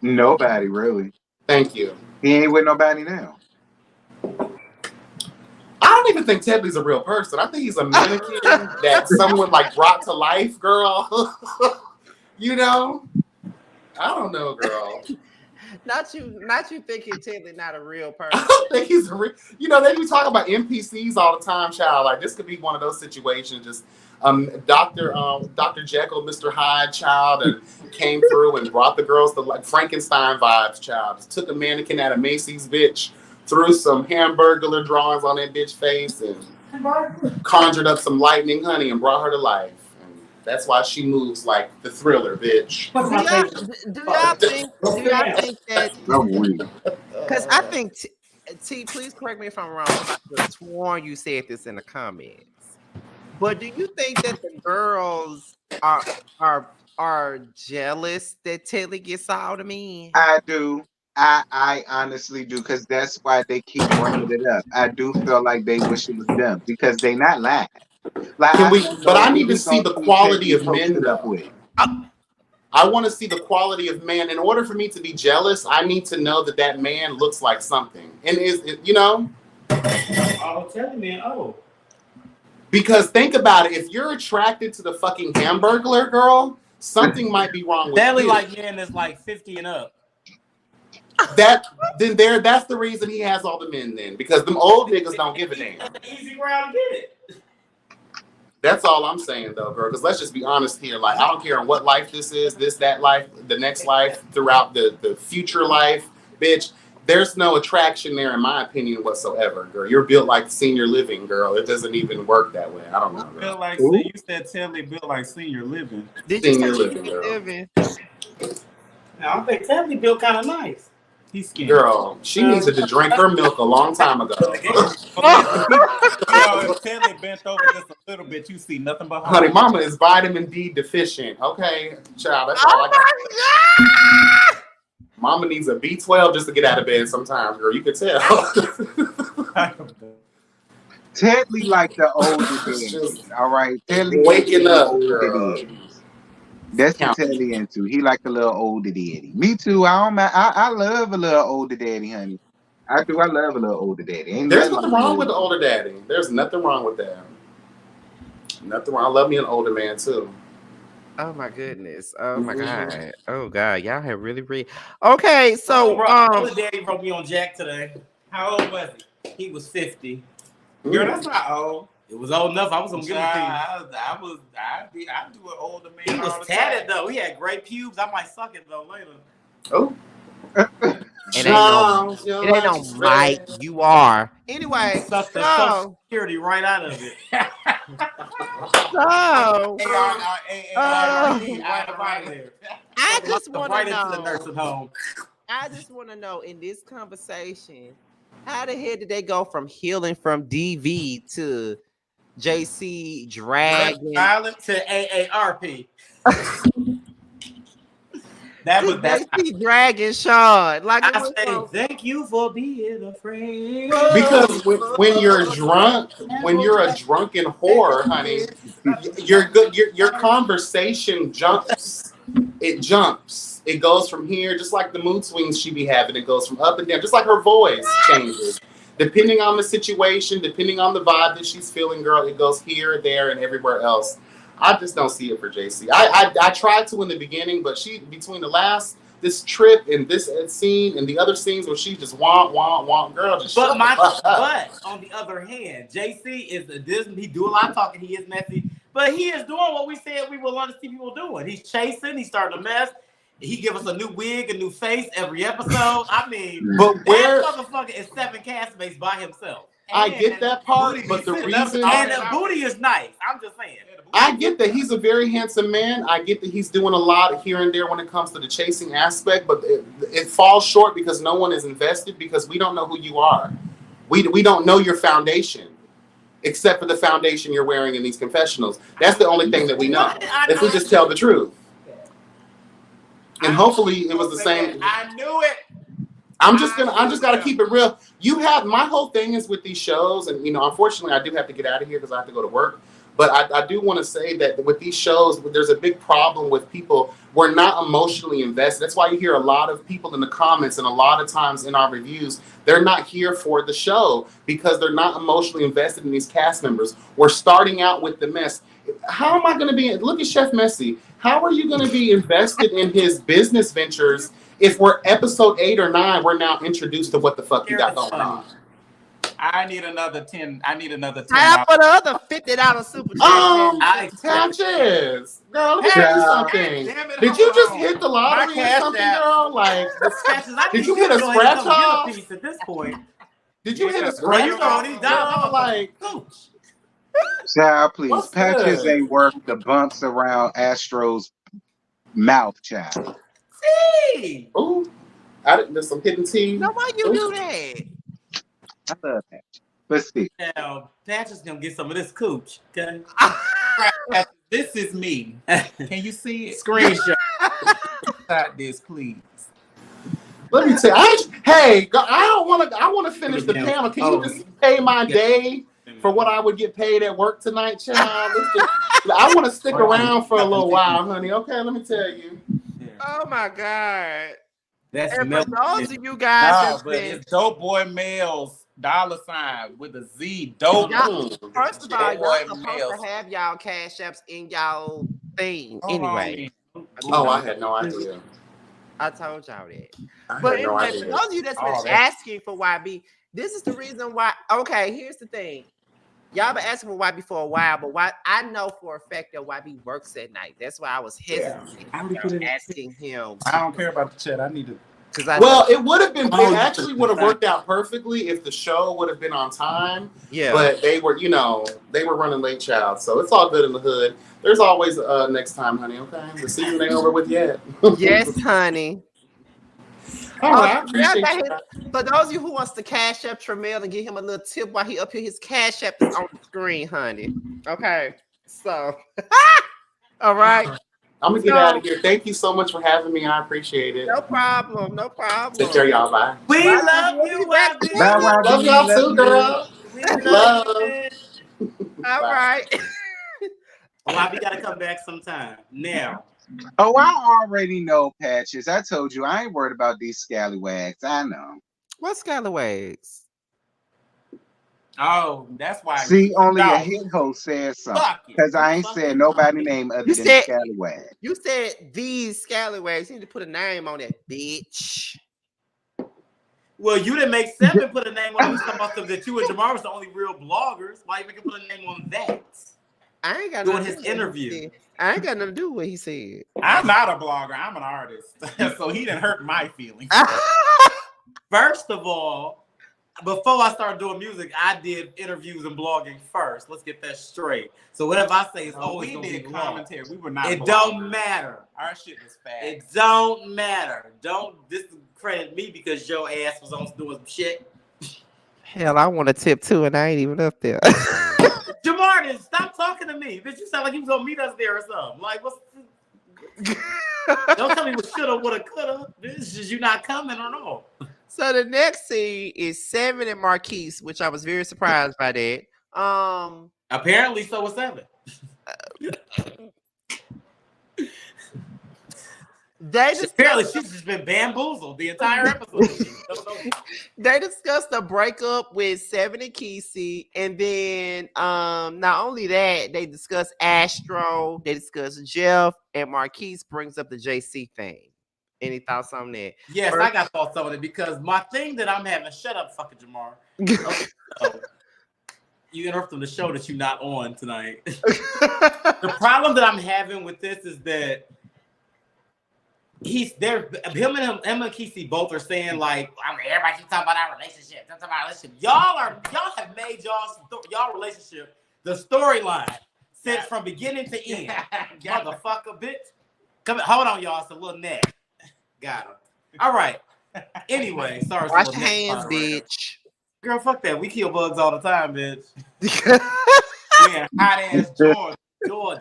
Nobody really. Thank you. He ain't with nobody now. I don't even think Tedley's a real person. I think he's a mannequin that someone like brought to life, girl. You know? I don't know, girl. Not you thinking Tedley not a real person. I don't think he's a real. You know, they be talking about NPCs all the time, child. Like this could be one of those situations. Just Dr. Jekyll, Mr. Hyde, child, and came through and brought the girls the like Frankenstein vibes, child. Just took a mannequin out of Macy's, bitch, threw some Hamburglar drawings on that bitch face, and conjured up some lightning, honey, and brought her to life. That's why she moves like the Thriller, bitch. Do y'all think that? Because I think T, please correct me if I'm wrong. I could have sworn you said this in the comments. But do you think that the girls are jealous that Tedley gets all the men? I do. I honestly do, because that's why they keep bringing it up. I do feel like they wish it was them because they not lying. Like, I need to see the quality of men, though. I want to see the quality of man. In order for me to be jealous, I need to know that that man looks like something. And you know? Oh, tell me, Because think about it. If you're attracted to the fucking Hamburglar, girl, something might be wrong with Definitely you. like men that's like 50 and up. That's the reason he has all the men then. Because them old niggas don't give a damn. That's an easy round to get it. That's all I'm saying, though, girl. Because let's just be honest here. Like, I don't care what life this is, that life, the next life, throughout the future life, bitch. There's no attraction there, in my opinion, whatsoever, girl. You're built like senior living, girl. It doesn't even work that way. I don't know, girl. Built like you said, Tedley built like senior living. Did Senior you say living, girl. living? I think Tedley built kind of nice. He's skinny. Girl, she needed to drink her milk a long time ago. If Tedley bent over just a little bit, you see nothing but Honey, mama is vitamin D deficient. Okay, child, that's all I got. God! Mama needs a B12 just to get out of bed sometimes, girl. You can tell. Tedley like the older daddies, all right? Tedley Waking up, older girl. daddies. That's what Tedley into. He like a little older daddy. Me too. I love a little older daddy, honey. I do. I love a little older daddy. Ain't There's nothing wrong with the older daddy. There's nothing wrong with that. Nothing wrong. I love me an older man too. Oh my goodness. Oh my God. Oh God. Y'all have really okay. So older daddy wrote me on Jack today. How old was he? He was 50. Girl, that's not old. It was old enough. I was gonna give him to you. I do an older man. He was tatted though. He had great pubes. I might suck it though later. Oh. It ain't no Mike. You are. Anyway, Suck the Social Security right out of it. I just want to into the nursing home. I just want to know in this conversation, how the hell did they go from healing from DV to JC dragging to AARP? JC dragging Shawn. Like I say, thank you for being afraid. Because when you're drunk, when you're a drunken whore, honey, your conversation jumps. It jumps. It goes from here, just like the mood swings she be having. It goes from up and down, just like her voice changes. Depending on the situation, depending on the vibe that she's feeling, girl, it goes here, there, and everywhere else. I just don't see it for JC. I tried to in the beginning, but she between this trip and this scene and the other scenes where she just want, girl, just shut the fuck up. But on the other hand, JC is a Disney. He do a lot of talking. He is messy, but he is doing what we said we would want to see people doing. He's chasing. He's starting to mess. He give us a new wig, a new face every episode. I mean, but where that motherfucker is 7 castmates by himself. I get that part, but the reason and the booty is nice. I'm just saying. I get that he's a very handsome man. I get that he's doing a lot here and there when it comes to the chasing aspect, but it falls short because no one is invested because we don't know who you are. We don't know your foundation, except for the foundation you're wearing in these confessionals. That's the only thing that we know. If we just tell the truth. And hopefully it was the same. I knew it. I'm just gotta keep it real. You have my whole thing is with these shows, and unfortunately I do have to get out of here because I have to go to work. But I do want to say that with these shows, there's a big problem with people. We're not emotionally invested. That's why you hear a lot of people in the comments and a lot of times in our reviews, they're not here for the show because they're not emotionally invested in these cast members. We're starting out with the mess. How am I going to be? Look at Chef Messy. How are you going to be invested in his business ventures if we're episode 8 or 9? We're now introduced to what the fuck you got going on. I need another 10. I need another 10. Time for the other $50 super chat. Patches. Girl, let me tell you something. Did you just hit the lottery or something, girl? Like, did you hit a scratch off? At this point, did you hit a scratch off? Like, child, please. Patches ain't worth the bumps around Astro's mouth, child. See? Ooh, there's some hidden tea. No, why you do that? I love Patches. Let's see. Now, Patches gonna get some of this cooch, okay? This is me. Can you see it? Screenshot. Stop this, please. Let me tell you. I don't want to. I want to finish the panel. Can you just pay my day for what I would get paid at work tonight, child? I want to stick around for a little while, honey. Okay, let me tell you. Oh my God. That's and for those of you guys, it's Dope Boy Males $sign with a Z. Dope. First of all, y'all supposed to have y'all cash apps in y'all thing anyway. Oh, I had no idea. I told y'all that. But anyway, for those of you that's been asking for YB, this is the reason why. Okay, here's the thing. Y'all been asking for YB for a while, but why I know for a fact that YB works at night. That's why I was hesitant asking him. I don't care about the chat. I need to. Well, it would have been. It actually would have worked out perfectly if the show would have been on time. Yeah. But they were, they were running late, child. So it's all good in the hood. There's always next time, honey. Okay, the season ain't over with yet. Yes, honey. All right, I appreciate that. For those of you who wants to cash up Tremel and give him a little tip while he up here, his cash app is on the screen, honey. Okay, so all right. I'm gonna get out of here. Thank you so much for having me. I appreciate it. No problem. No problem. Take care, y'all. Bye. We love you, YB. Love y'all too, girl. Love. All right. YB gotta come back sometime. Now. Oh, I already know, Patches. I told you I ain't worried about these scallywags. I know. What scallywags? Oh, that's why. See, only a hit host says something. Because I ain't said nobody name other than scallywag. You said these scallywags. You need to put a name on it, bitch. Well, you didn't make 7 put a name on it. Some of that you and Jamar was the only real bloggers. Why you can put a name on that? I ain't got doing his interview. I ain't got nothing to do with what he said. I'm not a blogger. I'm an artist. So he didn't hurt my feelings. First of all, before I started doing music, I did interviews and blogging first. Let's get that straight. So whatever I say is always we did commentary. We were not. It don't matter. Our shit was fast. It don't matter. Don't discredit me because your ass was on doing some shit. Hell, I want a tip too, and I ain't even up there. Jamartin, stop talking to me. Bitch, you sound like you was gonna meet us there or something. Like, what's don't tell me what shoulda, woulda, coulda. Bitch, is you not coming or no? So the next scene is 7 and Marquise, which I was very surprised by that. Apparently, so was 7. They just apparently she's just been bamboozled the entire episode. They discussed the breakup with Seven and Kesey, and then not only that, they discussed Astro, they discussed Jeff, and Marquise brings up the JC thing. Any thoughts on that? Yes, I got thoughts on it because my thing that I'm having, shut up, fucking Jamar. You interrupted the show that you're not on tonight. The problem that I'm having with this is that he's there. Him and Kesey both are saying like, everybody keeps talking about our relationship. Y'all have made y'all relationship the storyline since from beginning to end. Motherfucker, bitch. Come on, hold on, y'all. It's a little neck. Got him. All right. Anyway, sorry. Wash your hands, bitch. Girl, fuck that. We kill bugs all the time, bitch. Yeah, hot ass Georgia.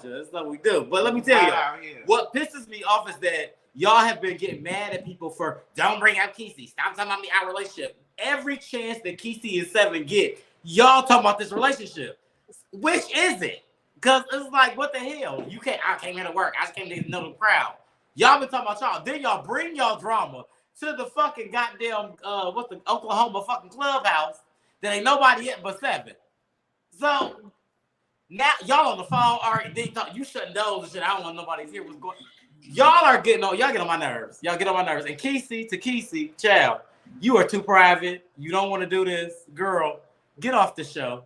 That's what we do. But let me tell you, what pisses me off is that y'all have been getting mad at people for don't bring up Kesey. Stop talking about our relationship. Every chance that Kesey and Seven get, y'all talking about this relationship. Which is it? Because it's like, what the hell? I came here to work. I just came to know the crowd. Y'all been talking about y'all. Then y'all bring y'all drama to the fucking goddamn what's the Oklahoma fucking clubhouse that ain't nobody yet but Seven. So now y'all on the phone already. You shutting doors and shit. I don't want nobody to hear what's going. Y'all get on my nerves. Y'all get on my nerves. And Kesey, child, you are too private. You don't want to do this, girl. Get off the show.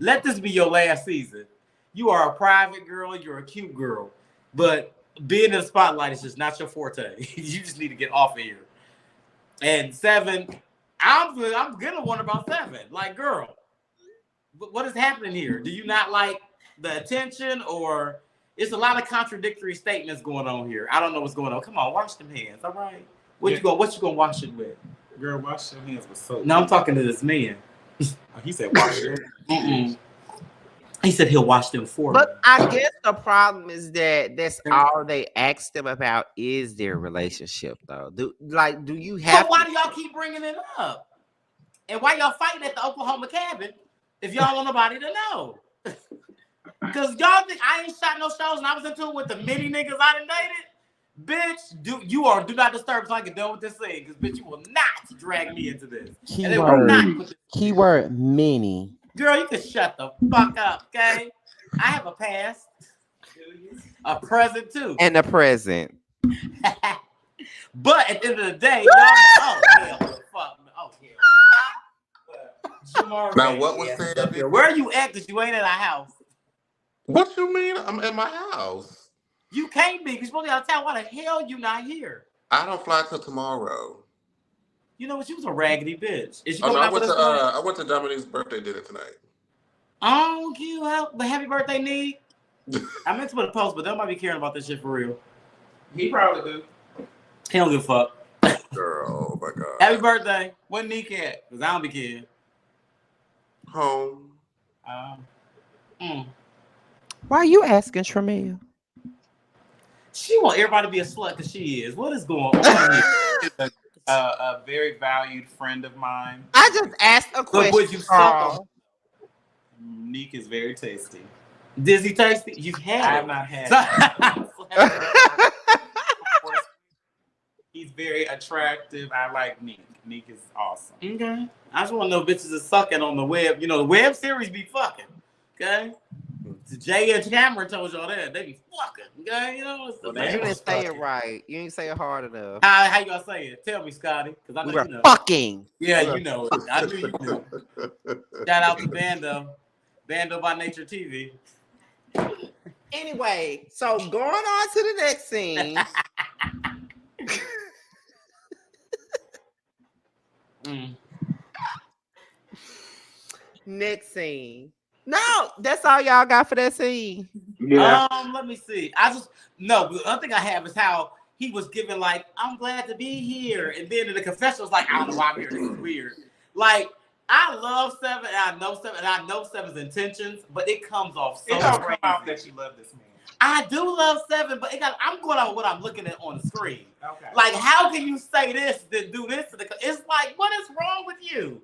Let this be your last season. You are a private girl. You're a cute girl, but being in the spotlight is just not your forte. You just need to get off of here. And Seven, I'm gonna wonder about Seven. Like, girl, what is happening here? Do you not like the attention, or it's a lot of contradictory statements going on here? I don't know what's going on. Come on, wash them hands, all right? What you gonna wash it with? Girl, wash your hands with soap. No, I'm talking to this man. Oh, he said wash your hands. He said he'll wash them for me. But I guess the problem is that that's all they asked them about is their relationship, though. Do you have? So why do y'all keep bringing it up? And why y'all fighting at the Oklahoma cabin if y'all want nobody to know? Because y'all think I ain't shot no shows and I was into it with the many niggas I done dated? Bitch, do not disturb so I can done with this thing. Because bitch, you will not drag me into this. Keyword many. Girl, you can shut the fuck up, okay? I have a past. A present too. And a present. But at the end of the day, y'all fuck. Oh, hell. Now, what was said? Where are you at? Because you ain't at our house. What you mean? I'm at my house. You can't be. You're supposed to be out of town. Why the hell you not here? I don't fly till tomorrow. You know what? You was a raggedy bitch. Is she Oh, coming no, out for this one? I went to Dominique's birthday dinner tonight. Oh, cute. Happy birthday, Nick. I meant to put a post, but they might be caring about this shit for real. He probably do. He don't give a fuck. Girl, oh my God. Happy birthday. What Nick at? Because I don't be caring. Home. Why are you asking, Tremel? She want everybody to be a slut because she is. What is going on here? A very valued friend of mine. I just asked a question. Would you suck? Neek is very tasty. Dizzy tasty? You've had I it. have not had it. Of course, he's very attractive. I like Neek. Neek is awesome. Okay. I just want to know bitches are sucking on the web. You know, the web series be fucking. Okay? Jay and Cameron told y'all that. They be fucking. Okay? You know, it's the You didn't say it right. You didn't say it hard enough. How you gonna say it? Tell me, Scotty. Because I know We were you know. fucking. Yeah, you know it. I knew you knew. Shout out to Bando. Bando by Nature TV. Anyway, so going on to the next scene. Next scene. No, that's all y'all got for that scene. Yeah. Let me see. The other thing I have is how he was given like, I'm glad to be here. And then in the confession was like, I don't know why I'm here. This is weird. Like, I love Seven and I know Seven's intentions, but it comes off so It don't crazy. come out that you love this man. I do love Seven, but I'm going on what I'm looking at on the screen. Okay. Like, how can you say this, then do this? It's like, what is wrong with you?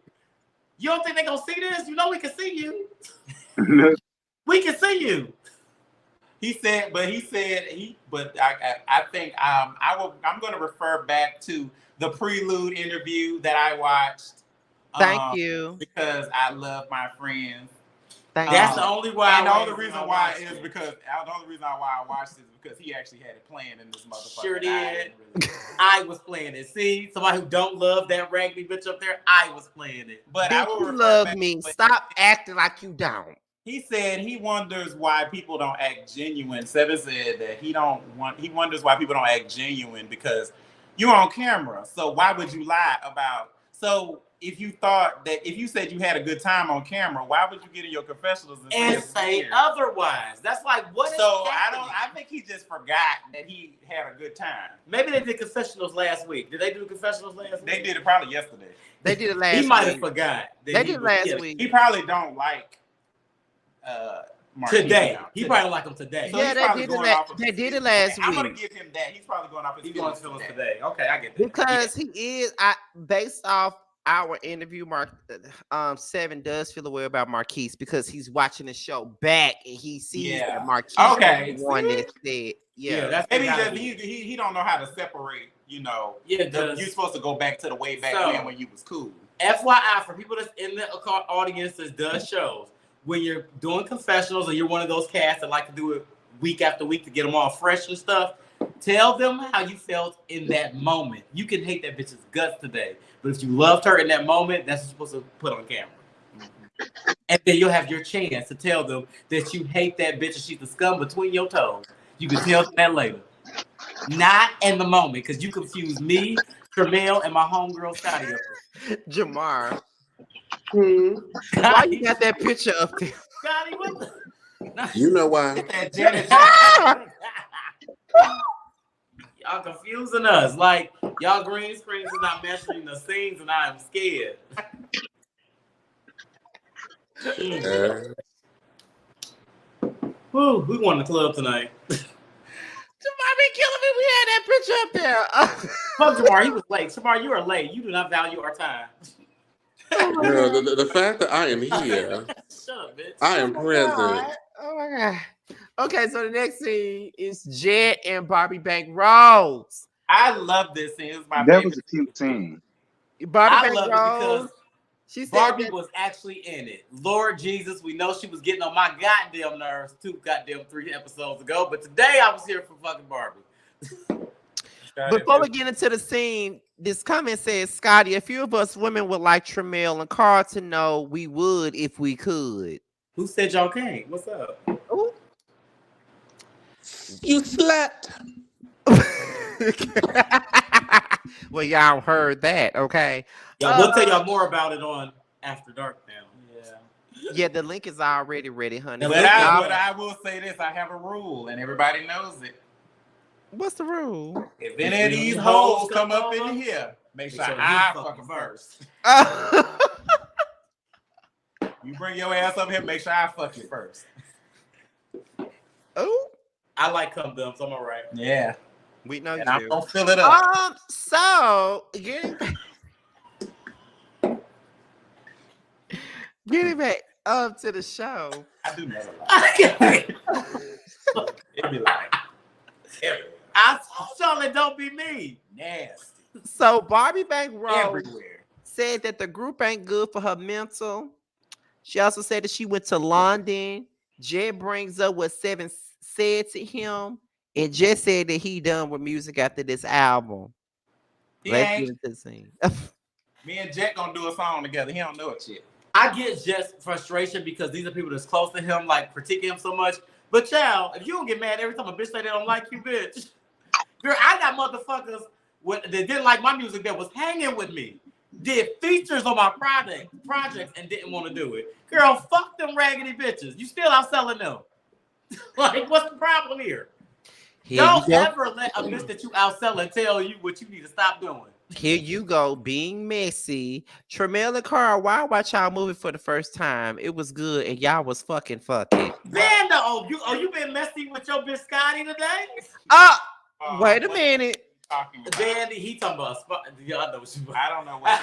You don't think they're going to see this? You know we can see you. We can see you. He said, but I think I'm going to refer back to the prelude interview that I watched. Thank you. Because I love my friends. That's the only why. And the only reason why is because the only reason why I watched it is because he actually had it playing in this motherfucker. Sure did. I was playing it. See, somebody who don't love that raggedy bitch up there, I was playing it. But Bitch, I will you refer love back, me. Stop acting like you don't. He said he wonders why people don't act genuine. Seven said that he wonders why people don't act genuine because you're on camera. So why would you lie about? So if you said you had a good time on camera, why would you get in your confessionals and say otherwise? That's like what? So I think he just forgot that he had a good time. Maybe they did confessionals last week. Did they do confessionals last week? They did it probably yesterday. They did it last week. He might have forgot. They did it last week. He probably don't like today. He probably don't like him today. So yeah, they did it last week. I'm gonna give him that. He's probably going off his feelings today. Okay, I get that. Because he is based off our interview, Seven does feel a way about Marquise because he's watching the show back and he sees that Marquise is the one that said, that's maybe he don't know how to separate, you're supposed to go back to the way back when you was cool. FYI, for people that's in the audience that does shows, when you're doing confessionals and you're one of those casts that like to do it week after week to get them all fresh and stuff, tell them how you felt in that moment. You can hate that bitch's guts today, but if you loved her in that moment, that's what you're supposed to put on camera. And then you'll have your chance to tell them that you hate that bitch and she's the scum between your toes. You can tell them that later. Not in the moment, because you confuse me, Tramiel, and my homegirl Scotty. Jamar. Why you got that picture up there? Scotty, what the? You know why? Y'all confusing us. Like, y'all green screens are not matching the scenes, and I am scared. Woo, we won the club tonight. Jamar been killing me. We had that picture up there. Fuck Jamar, he was late. Jamar, you are late. You do not value our time. The fact that I am here. Shut up, bitch. I am present. Oh my God. Okay, so the next scene is Jet and Barbie Bank Rose. I love this scene. It was my That favorite. was a cute scene. Barbie Bank love Rose. it because She said Barbie was actually in it. Lord Jesus, we know she was getting on my goddamn nerves 3 episodes ago, but today I was here for fucking Barbie. Before we get into the scene, this comment says, Scotty, a few of us women would like Tramiel and Carl to know we would if we could. Who said y'all can't? What's up? Ooh. You slept. Well, y'all heard that, okay? We'll tell y'all more about it on After Dark now. Yeah, the link is already ready, honey. But I will say this: I have a rule, and everybody knows it. What's the rule? If any of these hoes come up in here, make sure I fuck them first. You bring your ass up here, make sure I fuck you first. Oh, I like cum dumps. I'm all right. Yeah, we know and you. I'm gonna fill it up. So getting back up to the show. I do never lie. It be like, I surely don't be me. nasty. So Barbie Bank Rose Everywhere. said that the group ain't good for her mental. She also said that she went to London. Jed brings up what Seven said to him, and Jed said that he done with music after this album. Let's get into the scene. Me and Jet gonna do a song together. He don't know it yet. I get Jet's frustration because these are people that's close to him, like critiquing him so much. But child, if you don't get mad every time a bitch say they don't like you, bitch. Girl, I got motherfuckers that didn't like my music that was hanging with me. Did features on my projects and didn't want to do it. Girl, fuck them raggedy bitches. You still out selling them. Like, what's the problem here? Don't ever let a bitch that you outselling tell you what you need to stop doing. Here you go, being messy. Tramiel and Carl, why watch y'all movie for the first time? It was good, and y'all was fucking. Vanda, you been messy with your bitch Scotty today? Wait a minute. Vandy, he talking about y'all know what you. I don't know what.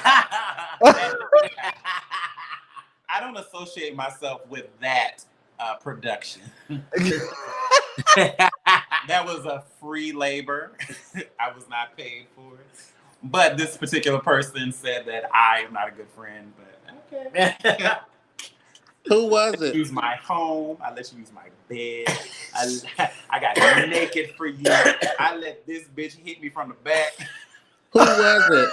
I don't associate myself with that production. That was a free labor. I was not paid for it. But this particular person said that I am not a good friend. But okay. Who was I it? use my home. I let you use my bed. I got naked for you. I let this bitch hit me from the back. Who was it?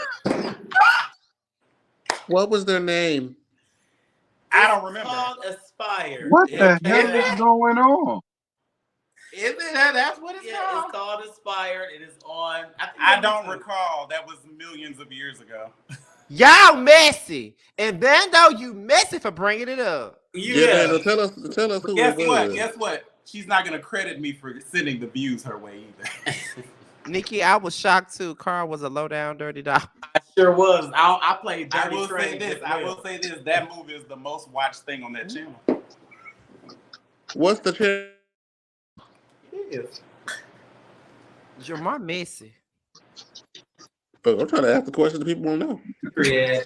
What was their name? I don't remember. It's called Aspire. What the hell is going on? Is it? That's what it's called? It's called Aspire. It is on. I don't recall. That was millions of years ago. Y'all messy. And Bando, you messy for bringing it up. Yeah, tell us who Guess it what? was. Guess what? She's not gonna credit me for sending the views her way either. Nikki, I was shocked too. Carl was a low down dirty dog. I sure was. I played I Dirty will Train say this. as I well. will say this. That movie is the most watched thing on that channel. What's the channel? It is. Jamar messy. I'm trying to ask the question that people want to know. Yeah.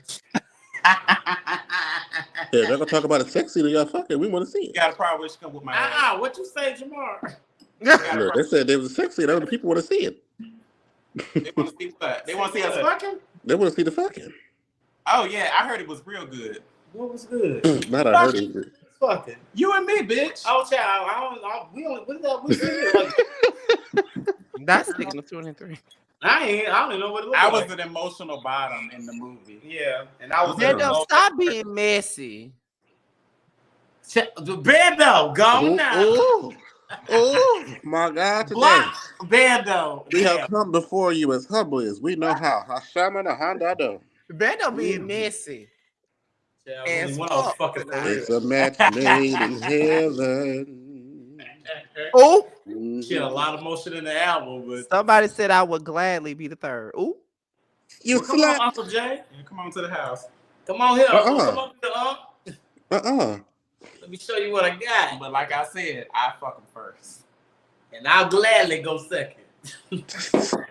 Yeah, they're gonna talk about a sex scene. Y'all fucking. We want to see You it. got a problem with come with my ass. What you say, Jamar? Look, they said there was a sex scene. The people want to see it. They want to see what? They want to see us fucking? They want to see the fucking. Oh yeah, I heard it was real good. What was good? Not I heard it. Fucking. You and me, bitch. Oh, child. We only. What is that? We see it. That's sticking to 23. I don't even know what it looks I like. was an emotional bottom in the movie. Yeah, and I was. Bando, stop being messy. Bando, go now. Oh my God! Today Block Bando. we have come before you as humbly as we know how. Hashaman Handado. Bando being messy. Yeah, As one of those fuck fucking tonight. It's a match made in heaven. Oh, She had a lot of motion in the album, but somebody said I would gladly be the third. Ooh, You come on, slut. Uncle Jay. Yeah, come on to the house. Come on here. Uh-uh. Come on here, Let me show you what I got. But like I said, I fuck him first. And I'll gladly go second.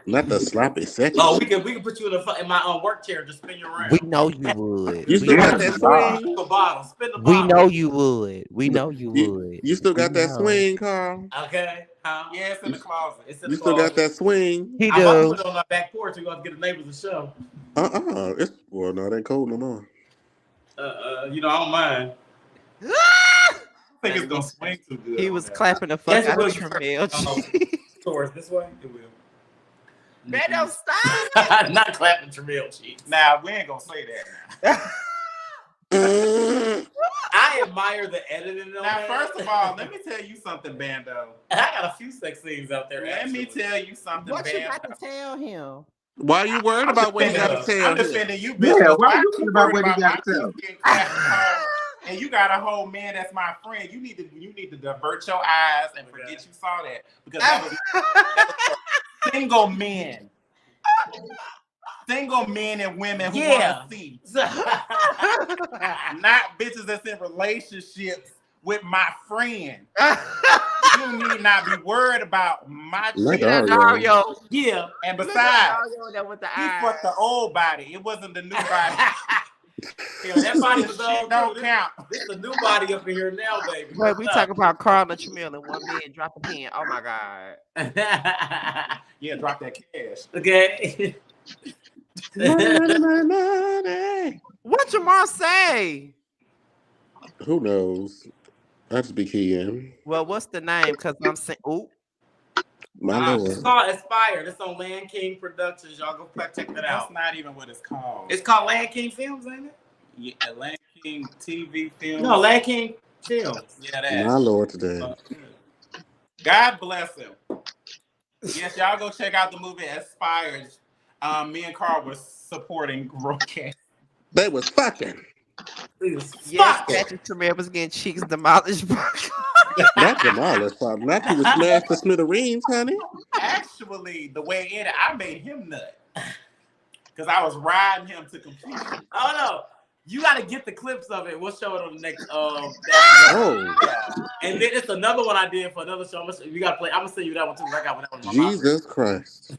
Not the sloppy second. Oh, we can put you in my work chair. Just spin you around. we know you would. You still got that swing? Spin the bottom. Spin the We bottom. know you would. We know you would. You still got We that know. swing, Carl? Okay. Yeah, it's in the closet. It's in You the still got closet. that swing? He I'm about to do. put it on my back porch. We're going to get the neighbors to show. It's well, no, it ain't cold no more. I don't mind. I think it's gonna swing too good. He was clapping the fuck Yes, it out will. of Tramiel. Towards this way, it will. Bando, stop. Not clapping Tramiel cheeks. Nah, we ain't gonna say that. I admire the editing. Now, first of all, let me tell you something, Bando. I got a few sex scenes out there. Let me tell you something, What you Bando. got to tell him? Why are you worried about what you got to tell I'm him? defending you, bitch. Yeah, why I you keep worried about worried what he got my to tell? teeth getting clapped hard, and you got a whole man that's my friend. You need to divert your eyes and forget you saw that, because that was single men. Single men and women who want to see. Not bitches that's in relationships with my friend. You need not be worried about my Look chick. at Dario. Yeah. And Look at besides, Dario there with the he eyes. fucked the old body. It wasn't the new body. Yeah, that body was Shit old. don't too. count. This is a new body up in here now, baby. Wait, we talking about Carl and Tramiel in one bed, drop a pin. Oh my God. Yeah, drop that cash. Okay. money. What Jamar say? Who knows? I just be keying. Well, what's the name? Because I'm saying, ooh. My It's lord. called Aspire. It's on Land King Productions. Y'all go check that That's out. not even what it's called. It's called Land King Films, ain't it? Yeah, Land King TV film. No, Land King Films. Yeah, that. My lord today. God bless him. Yes, y'all go check out the movie Aspire. Me and Carl were supporting broadcast. They was fucking. Yes, Patrick Tramiel was getting cheeks demolished. Not demolished, probably. Not you was smashed to smithereens, honey. Actually, the way it ended, I made him nut. Because I was riding him to completion. Oh no. You gotta get the clips of it. We'll show it on the next Oh, and then it's another one I did for another show. You gotta play. I'm gonna send you that one too. I got one in my mouth. Jesus Christ.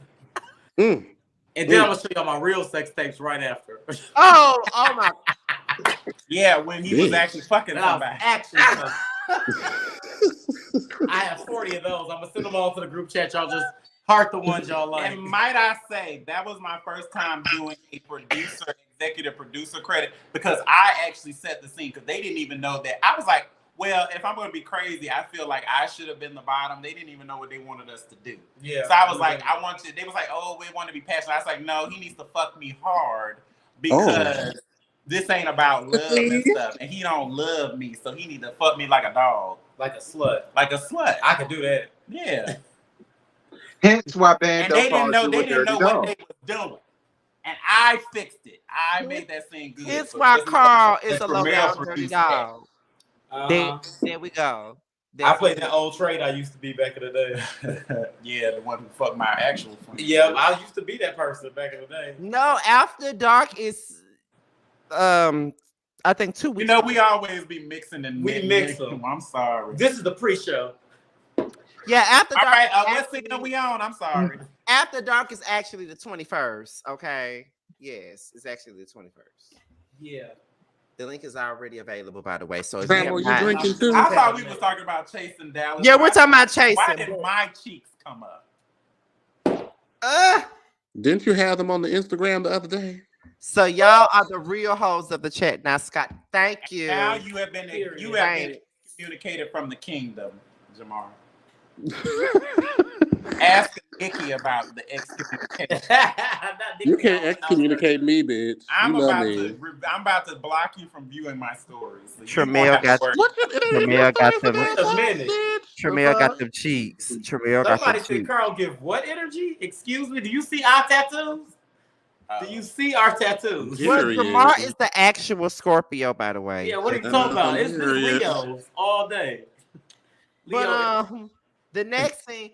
And then I'm gonna show y'all my real sex tapes right after. oh my. Yeah, when he was actually fucking That was somebody. actually I have 40 of those. I'm gonna send them all to the group chat. Y'all just heart the ones y'all like. And might I say, that was my first time doing a executive producer credit, because I actually set the scene, because they didn't even know that. I was like, well, if I'm going to be crazy, I feel like I should have been the bottom. They didn't even know what they wanted us to do. Yeah. So I was like, they was like, oh, we want to be passionate. I was like, no, he needs to fuck me hard, because this ain't about love and stuff. And he don't love me, so he need to fuck me like a dog. Like a slut. Like a slut. I can do that. Yeah. Hence why Bando And they calls didn't know, you a they didn't dirty know dog. what they was doing. And I fixed it. I made that scene good. It's So why this Carl is that's a for low male down dirty producers. dog. Uh-huh. There we go. I played that old trade I used to be back in the day. Yeah, the one who fucked my actual friend. Yeah, I used to be that person back in the day. No, After Dark is I think 2 weeks. You know, we always be mixing and We mix them. I'm sorry. This is the pre-show. Yeah, After All Dark. right, what actually- signal we on? I'm sorry. After Dark is actually the 21st. Okay. Yes, it's actually the 21st. Yeah. The link is already available, by the way. So if Sam, you were have you not- drinking too? I thought we was talking about chasing Dallas. Yeah, we're talking about Why chasing. did my cheeks come up? Didn't you have them on the Instagram the other day? So y'all are the real hoes of the chat. Now, Scott, thank you. Now you have been Thanks. communicated from the kingdom, Jamar. Ask Nikki about the excommunication. You can't excommunicate me, bitch. I'm You know about me. to block you from viewing my stories. So Tramiel got Tramiel got them. A minute. Tramiel got them cheeks. Tramiel got Somebody them said, cheeks. Carl, give what energy? Excuse me, do you see our tattoos? Do you see our tattoos? Yeah. Well, Period. Jamar is the actual Scorpio, by the way. Yeah, what are you talking about? It's just Period. Leos all day. But Leo. the next thing,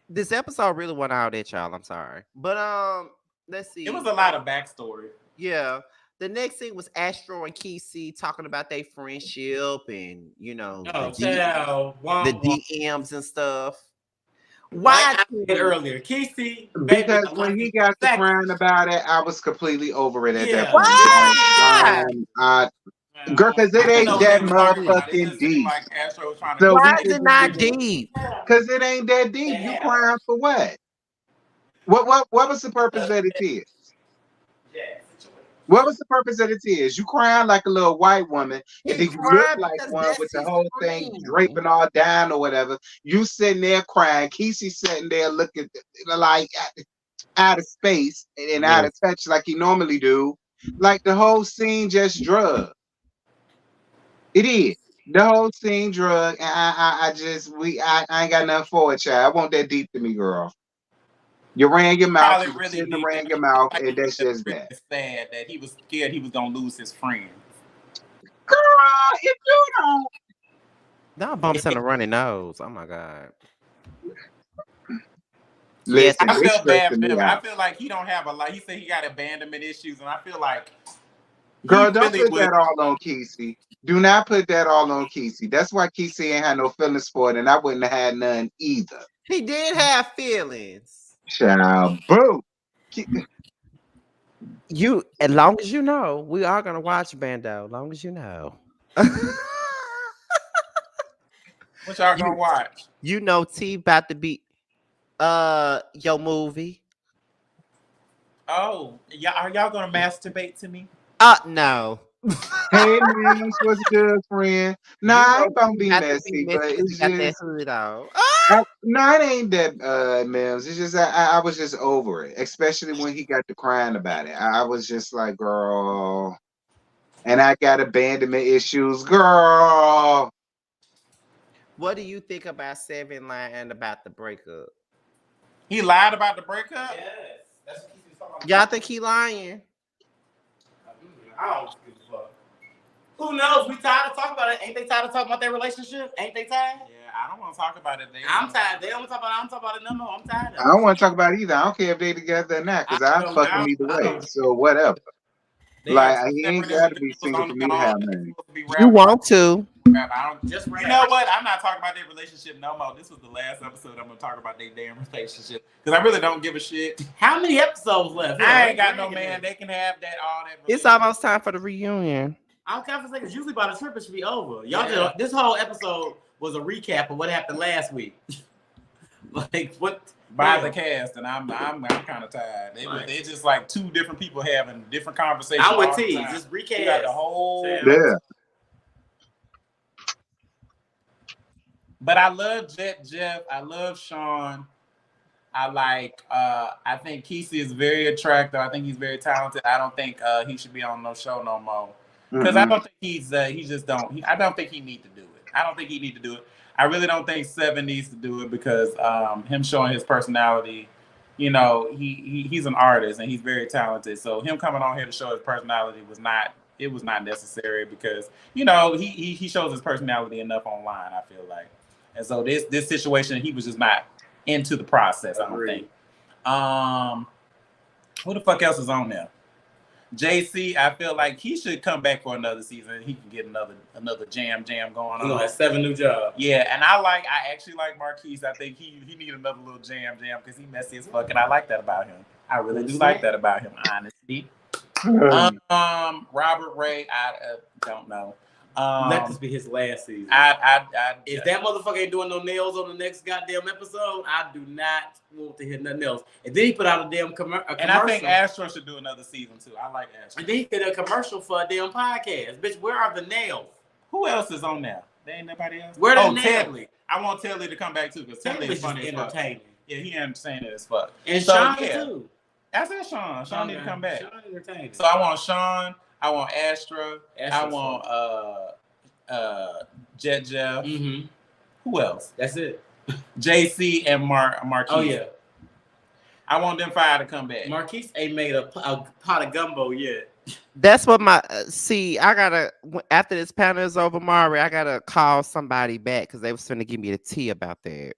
this episode really went out at y'all. I'm sorry, but let's see. It was a lot of backstory. Yeah. The next thing was Astro and Kesey talking about their friendship and Oh, child. the DMs and stuff. Why Why? I said earlier, Kesey, Because when he got to crying about it, I was completely over it at that Why? point. Girl, because it ain't that motherfucking deep. Like Astro was trying to So Why we is just it not need to- deep? Because it ain't that deep. You crying for what? What was the purpose of the tears? What was the purpose of the tears? You crying like a little white woman, and then you look cried like because one that's with the his whole thing friend. draping all down or whatever. You sitting there crying. Kesey sitting there looking like out of space and out of touch like he normally do. Like the whole scene just drug. It is. The whole scene drug. And I ain't got nothing for it, child. I want that deep to me, girl. You ran your mouth, you shouldn't have ran your mouth, and that's just that. It's sad that he was scared he was gonna lose his friend. Girl, if you don't. Now bumps in a runny nose. Oh my god. Listen, I it's feel bad for stressing me him. I out. feel like he don't have a lot. He said he got abandonment issues, and I feel like Girl, don't put that all on Kesey. Do not put that all on Kesey. That's why Kesey ain't had no feelings for it, and I wouldn't have had none either. He did have feelings. Child, boo. You, as long as you know, we are gonna watch Bando. As long as you know. what y'all gonna watch? You know T about to be your movie. Oh, yeah. Are y'all gonna masturbate to me? No. Hey, man, what's good, friend? Nah, I ain't gonna be Got to messy, messy but 'cause it's you got that just... hood on. No, it ain't that, Mills. It's just I was just over it, especially when he got to crying about it. I was just like, girl, and I got abandonment issues, girl. What do you think about Seven lying about the breakup? He lied about the breakup? Yes. That's what Kesey's talking about. Y'all think he lying? I don't give a fuck. Who knows? We tired of talking about it. Ain't they tired of talking about their relationship? Ain't they tired? Yeah, I don't want to talk about it. I'm tired. They don't talk about it. I don't talk about it no more. I'm tired. I don't want to talk about it either. I don't care if they together or not, because I fuck them either way. So whatever. Like, he ain't got to be single for me to have none. You want to? You know what? I'm not talking about their relationship no more. This was the last episode I'm gonna talk about their damn relationship because I really don't give a shit. How many episodes left? I ain't got no man. They can have that all that. It's almost time for the reunion. I'm kind of saying usually by the trip it should be over. Y'all did this whole episode was a recap of what happened last week. Like what by the cast, and I'm kind of tired. They just like two different people having different conversations. I'm with T. Just recap you got the whole. Yeah. But I love Jeff. I love Shawn. I think Kesey is very attractive. I think he's very talented. I don't think he should be on no show no more. Because I don't think I don't think he need to do it. I don't think he need to do it. I really don't think Seven needs to do it because him showing his personality, he's an artist and he's very talented. So him coming on here to show his personality was not necessary because, he shows his personality enough online, I feel like. And so this situation, he was just not into the process, I don't think. Who the fuck else is on there? JC, I feel like he should come back for another season. He can get another jam going on. He gonna have 7 new jobs. Yeah, and I actually like Marquise. I think he need another little jam because he messy as fuck, and I like that about him. I really do like that about him, honestly. Robert Ray, I don't know. Let this be his last season. If that motherfucker ain't doing no nails on the next goddamn episode, I do not want to hear nothing else. And then he put out a damn commercial. And I think Astro should do another season too. I like Astro. And then he did a commercial for a damn podcast. Bitch, where are the nails? Who else is on there? There ain't nobody else. Where the nails? Tedley. I want Tedley to come back too because Tedley is funny as fuck. Yeah, he entertaining as fuck. And Shawn too. I said Shawn. Shawn need to come back. Shawn entertaining. So I want Shawn. I want Astro. I want Jeff. Mm-hmm. Who else? That's it. JC and Marquise. Oh yeah. I want them 5 to come back. Marquise ain't made a pot of gumbo yet. That's what I gotta, after this panel is over, Mari, I gotta call somebody back because they was finna give me the tea about that.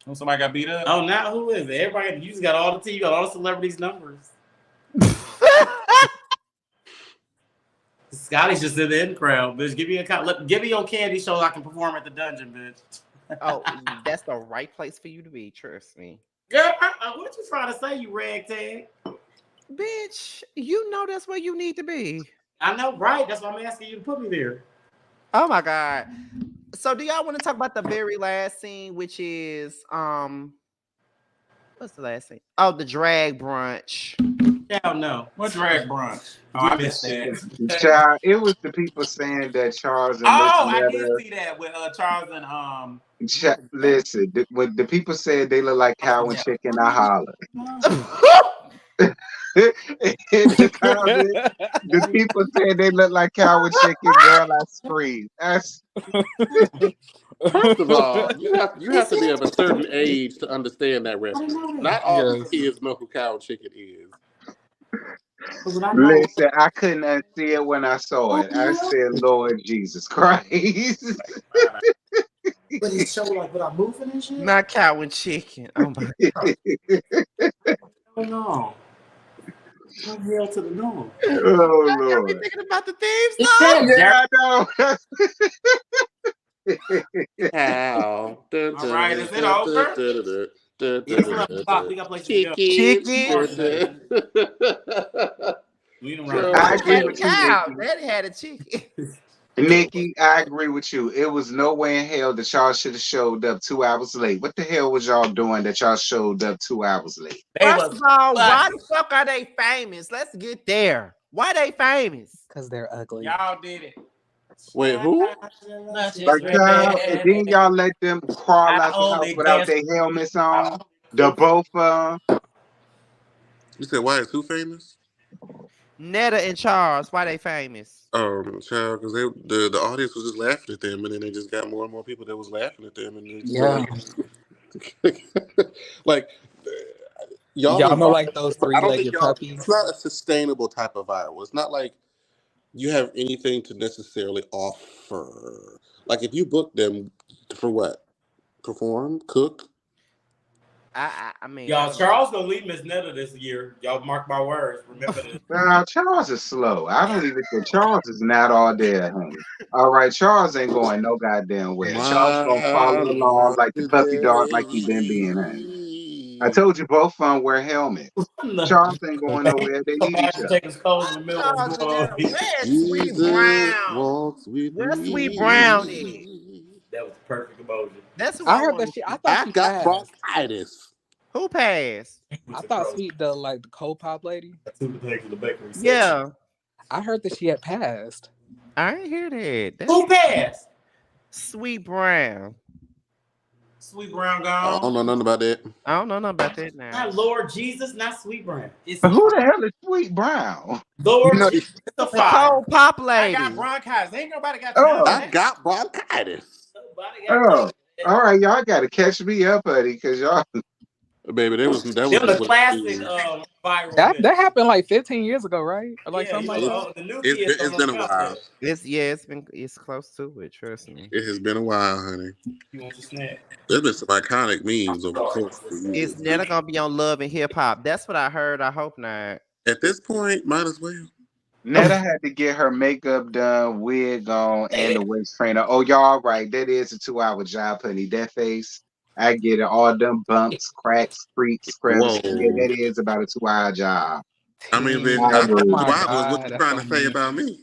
Oh, somebody got beat up? Oh, now who is it? Everybody, you just got all the tea, you got all the celebrities' numbers. Scotty's just in the in crowd, bitch. Give me your candy so I can perform at the dungeon, bitch. Oh, that's the right place for you to be. Trust me, girl. What you trying to say, you ragtag? Bitch, you know that's where you need to be. I know, right? That's why I'm asking you to put me there. Oh my god. So, do y'all want to talk about the very last scene, which is what's the last scene? Oh, the drag brunch. Hell no. What drag brunch? Oh, I missed that. Child, it was the people saying that Charles and I did see that with Charles and listen, when the people said they look like cow and chicken, I holler. In the comment, the people said they look like cow and chicken, girl, I scream. First of all, you have to be of a certain age to understand that reference. Not all kids know who cow and chicken is. Listen, I couldn't unsee it when I saw it. I said, Lord Jesus Christ. But it's so like without moving and shit? Not cow and chicken. Oh my god. Oh no. I'm real to the norm. Oh I Lord. be thinking about the theme song. Yeah, I know. Cow. All right, is it over? We got places to go. Chicken. I agree with you, Cow. Nikki. That had a chicken. Nikki, I agree with you. It was no way in hell that y'all should have showed up 2 hours late. What the hell was y'all doing that y'all showed up 2 hours late? First of all, why the fuck are they famous? Let's get there. Why they famous? Because they're ugly. Y'all did it. Wait, who? Like, and then y'all let them crawl out the house without their helmets on. The both of them. You said why is who famous? Netta and Charles, why they famous? Child, because the audience was just laughing at them, and then they just got more and more people that was laughing at them, and like y'all know like those 3-legged puppies. It's not a sustainable type of viral. It's not like you have anything to necessarily offer. Like if you book them for what? Perform, cook. I mean, y'all, Charles gonna leave Miss Netta this year. Y'all mark my words. Remember this. Nah, Charles is slow. I don't even think Charles is not all there, honey. All right, Charles ain't going no goddamn way. Charles gonna follow along like the puppy dog, like he been being, honey. I told you both of them wear helmets. No. Charles ain't going nowhere. They need each other. Taking his clothes in the middle of the floor. Where's Sweet Jesus Brown? walks with Where's me. Sweet Brown at? That was the perfect emoji. That's who I I heard want. that she. I thought I she got passed. bronchitis. Who passed? I thought Sweet the co-pop lady. Super things in the bakery. Yeah, I heard that she had passed. I ain't hear that. That's Who passed? Sweet Brown. Sweet Brown I gone. don't know nothing about that. I don't know nothing about that now. Not Lord Jesus, not Sweet Brown. It's Who the hell is Sweet Brown? Lord You know, Jesus the The Father. cold pop I lady. got bronchitis. Ain't nobody got time Oh. for I that. got bronchitis. Nobody Oh, got all right, y'all got to catch me up, buddy, because y'all. Baby, that was Them just the what classic viral. That happened like 15 years ago, right? Or like yeah, something you like know, that. the new it's kids been, it's been a while. It's close to it. Trust me. It has been a while, honey. You want your snack? There's been some iconic memes over the course of the years. It's never gonna be on Love and Hip Hop. That's what I heard. I hope not. At this point, might as well. Netta had to get her makeup done, wig on, and the waist trainer. Oh, y'all right. That is a 2-hour job, honey. That face, I get it. All them bumps, cracks, creaks, Whoa. crevices. Yeah, that is about a 2-hour job. I mean, then I I agree. Oh my what God, you that's trying so to say mean. about me?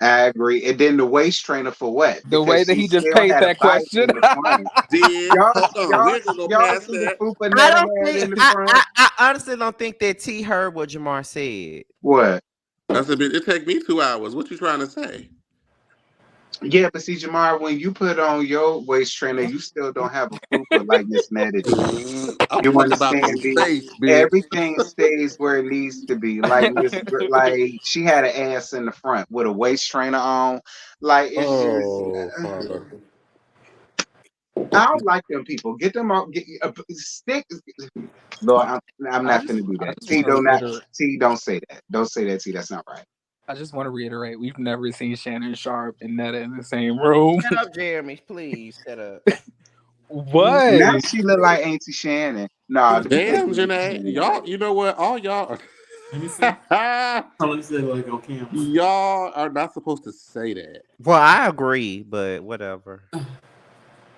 I agree. And then the waist trainer for what? The way Because that she he just still paid had a that fight question. in the front. Did Y'all, hold on, y'all, we're gonna go y'all past see the that. fupa I Netta don't had think in the front? I honestly don't think that T heard what Jamar said. What? I said, it take me 2 hours. What you trying to say? Yeah, but see, Jamar, when you put on your waist trainer, you still don't have a fupa like Miss Netta do. I'm You talking about understand, the B? face, bitch. Everything stays where it needs to be. Like like she had an ass in the front with a waist trainer on. Like it's just, Oh, Father. I don't like them people. Get them out. Stick. No, I'm not gonna do I that. just T, want to reiterate. T, don't say that. Don't say that. T, that's not right. I just want to reiterate. We've never seen Shannon Sharp and Netta in the same room. Shut up, Jeremy. Please shut up. What? Now she look like Auntie Shannon. Nah, Damn, Janae. Y'all, you know what? All y'all Let me see. Let me see like on camera. y'all are not supposed to say that. Well, I agree, but whatever.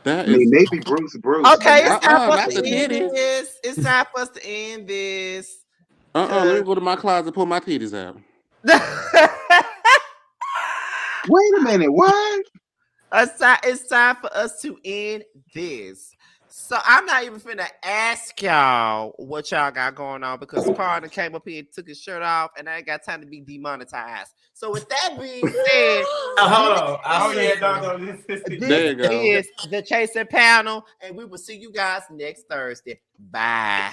That I mean, is maybe Bruce, but Okay, it's time for us not to the end titties. this. It's time for us to end this. Let me go to my closet and pull my titties out. wait a minute, what? It's time for us to end this. So I'm not even finna ask y'all what y'all got going on because Carter came up here and took his shirt off, and I ain't got time to be demonetized. So with that being said, Hold on. Oh yeah, dog. this There you go. is the Chasing Panel, and we will see you guys next Thursday. Bye.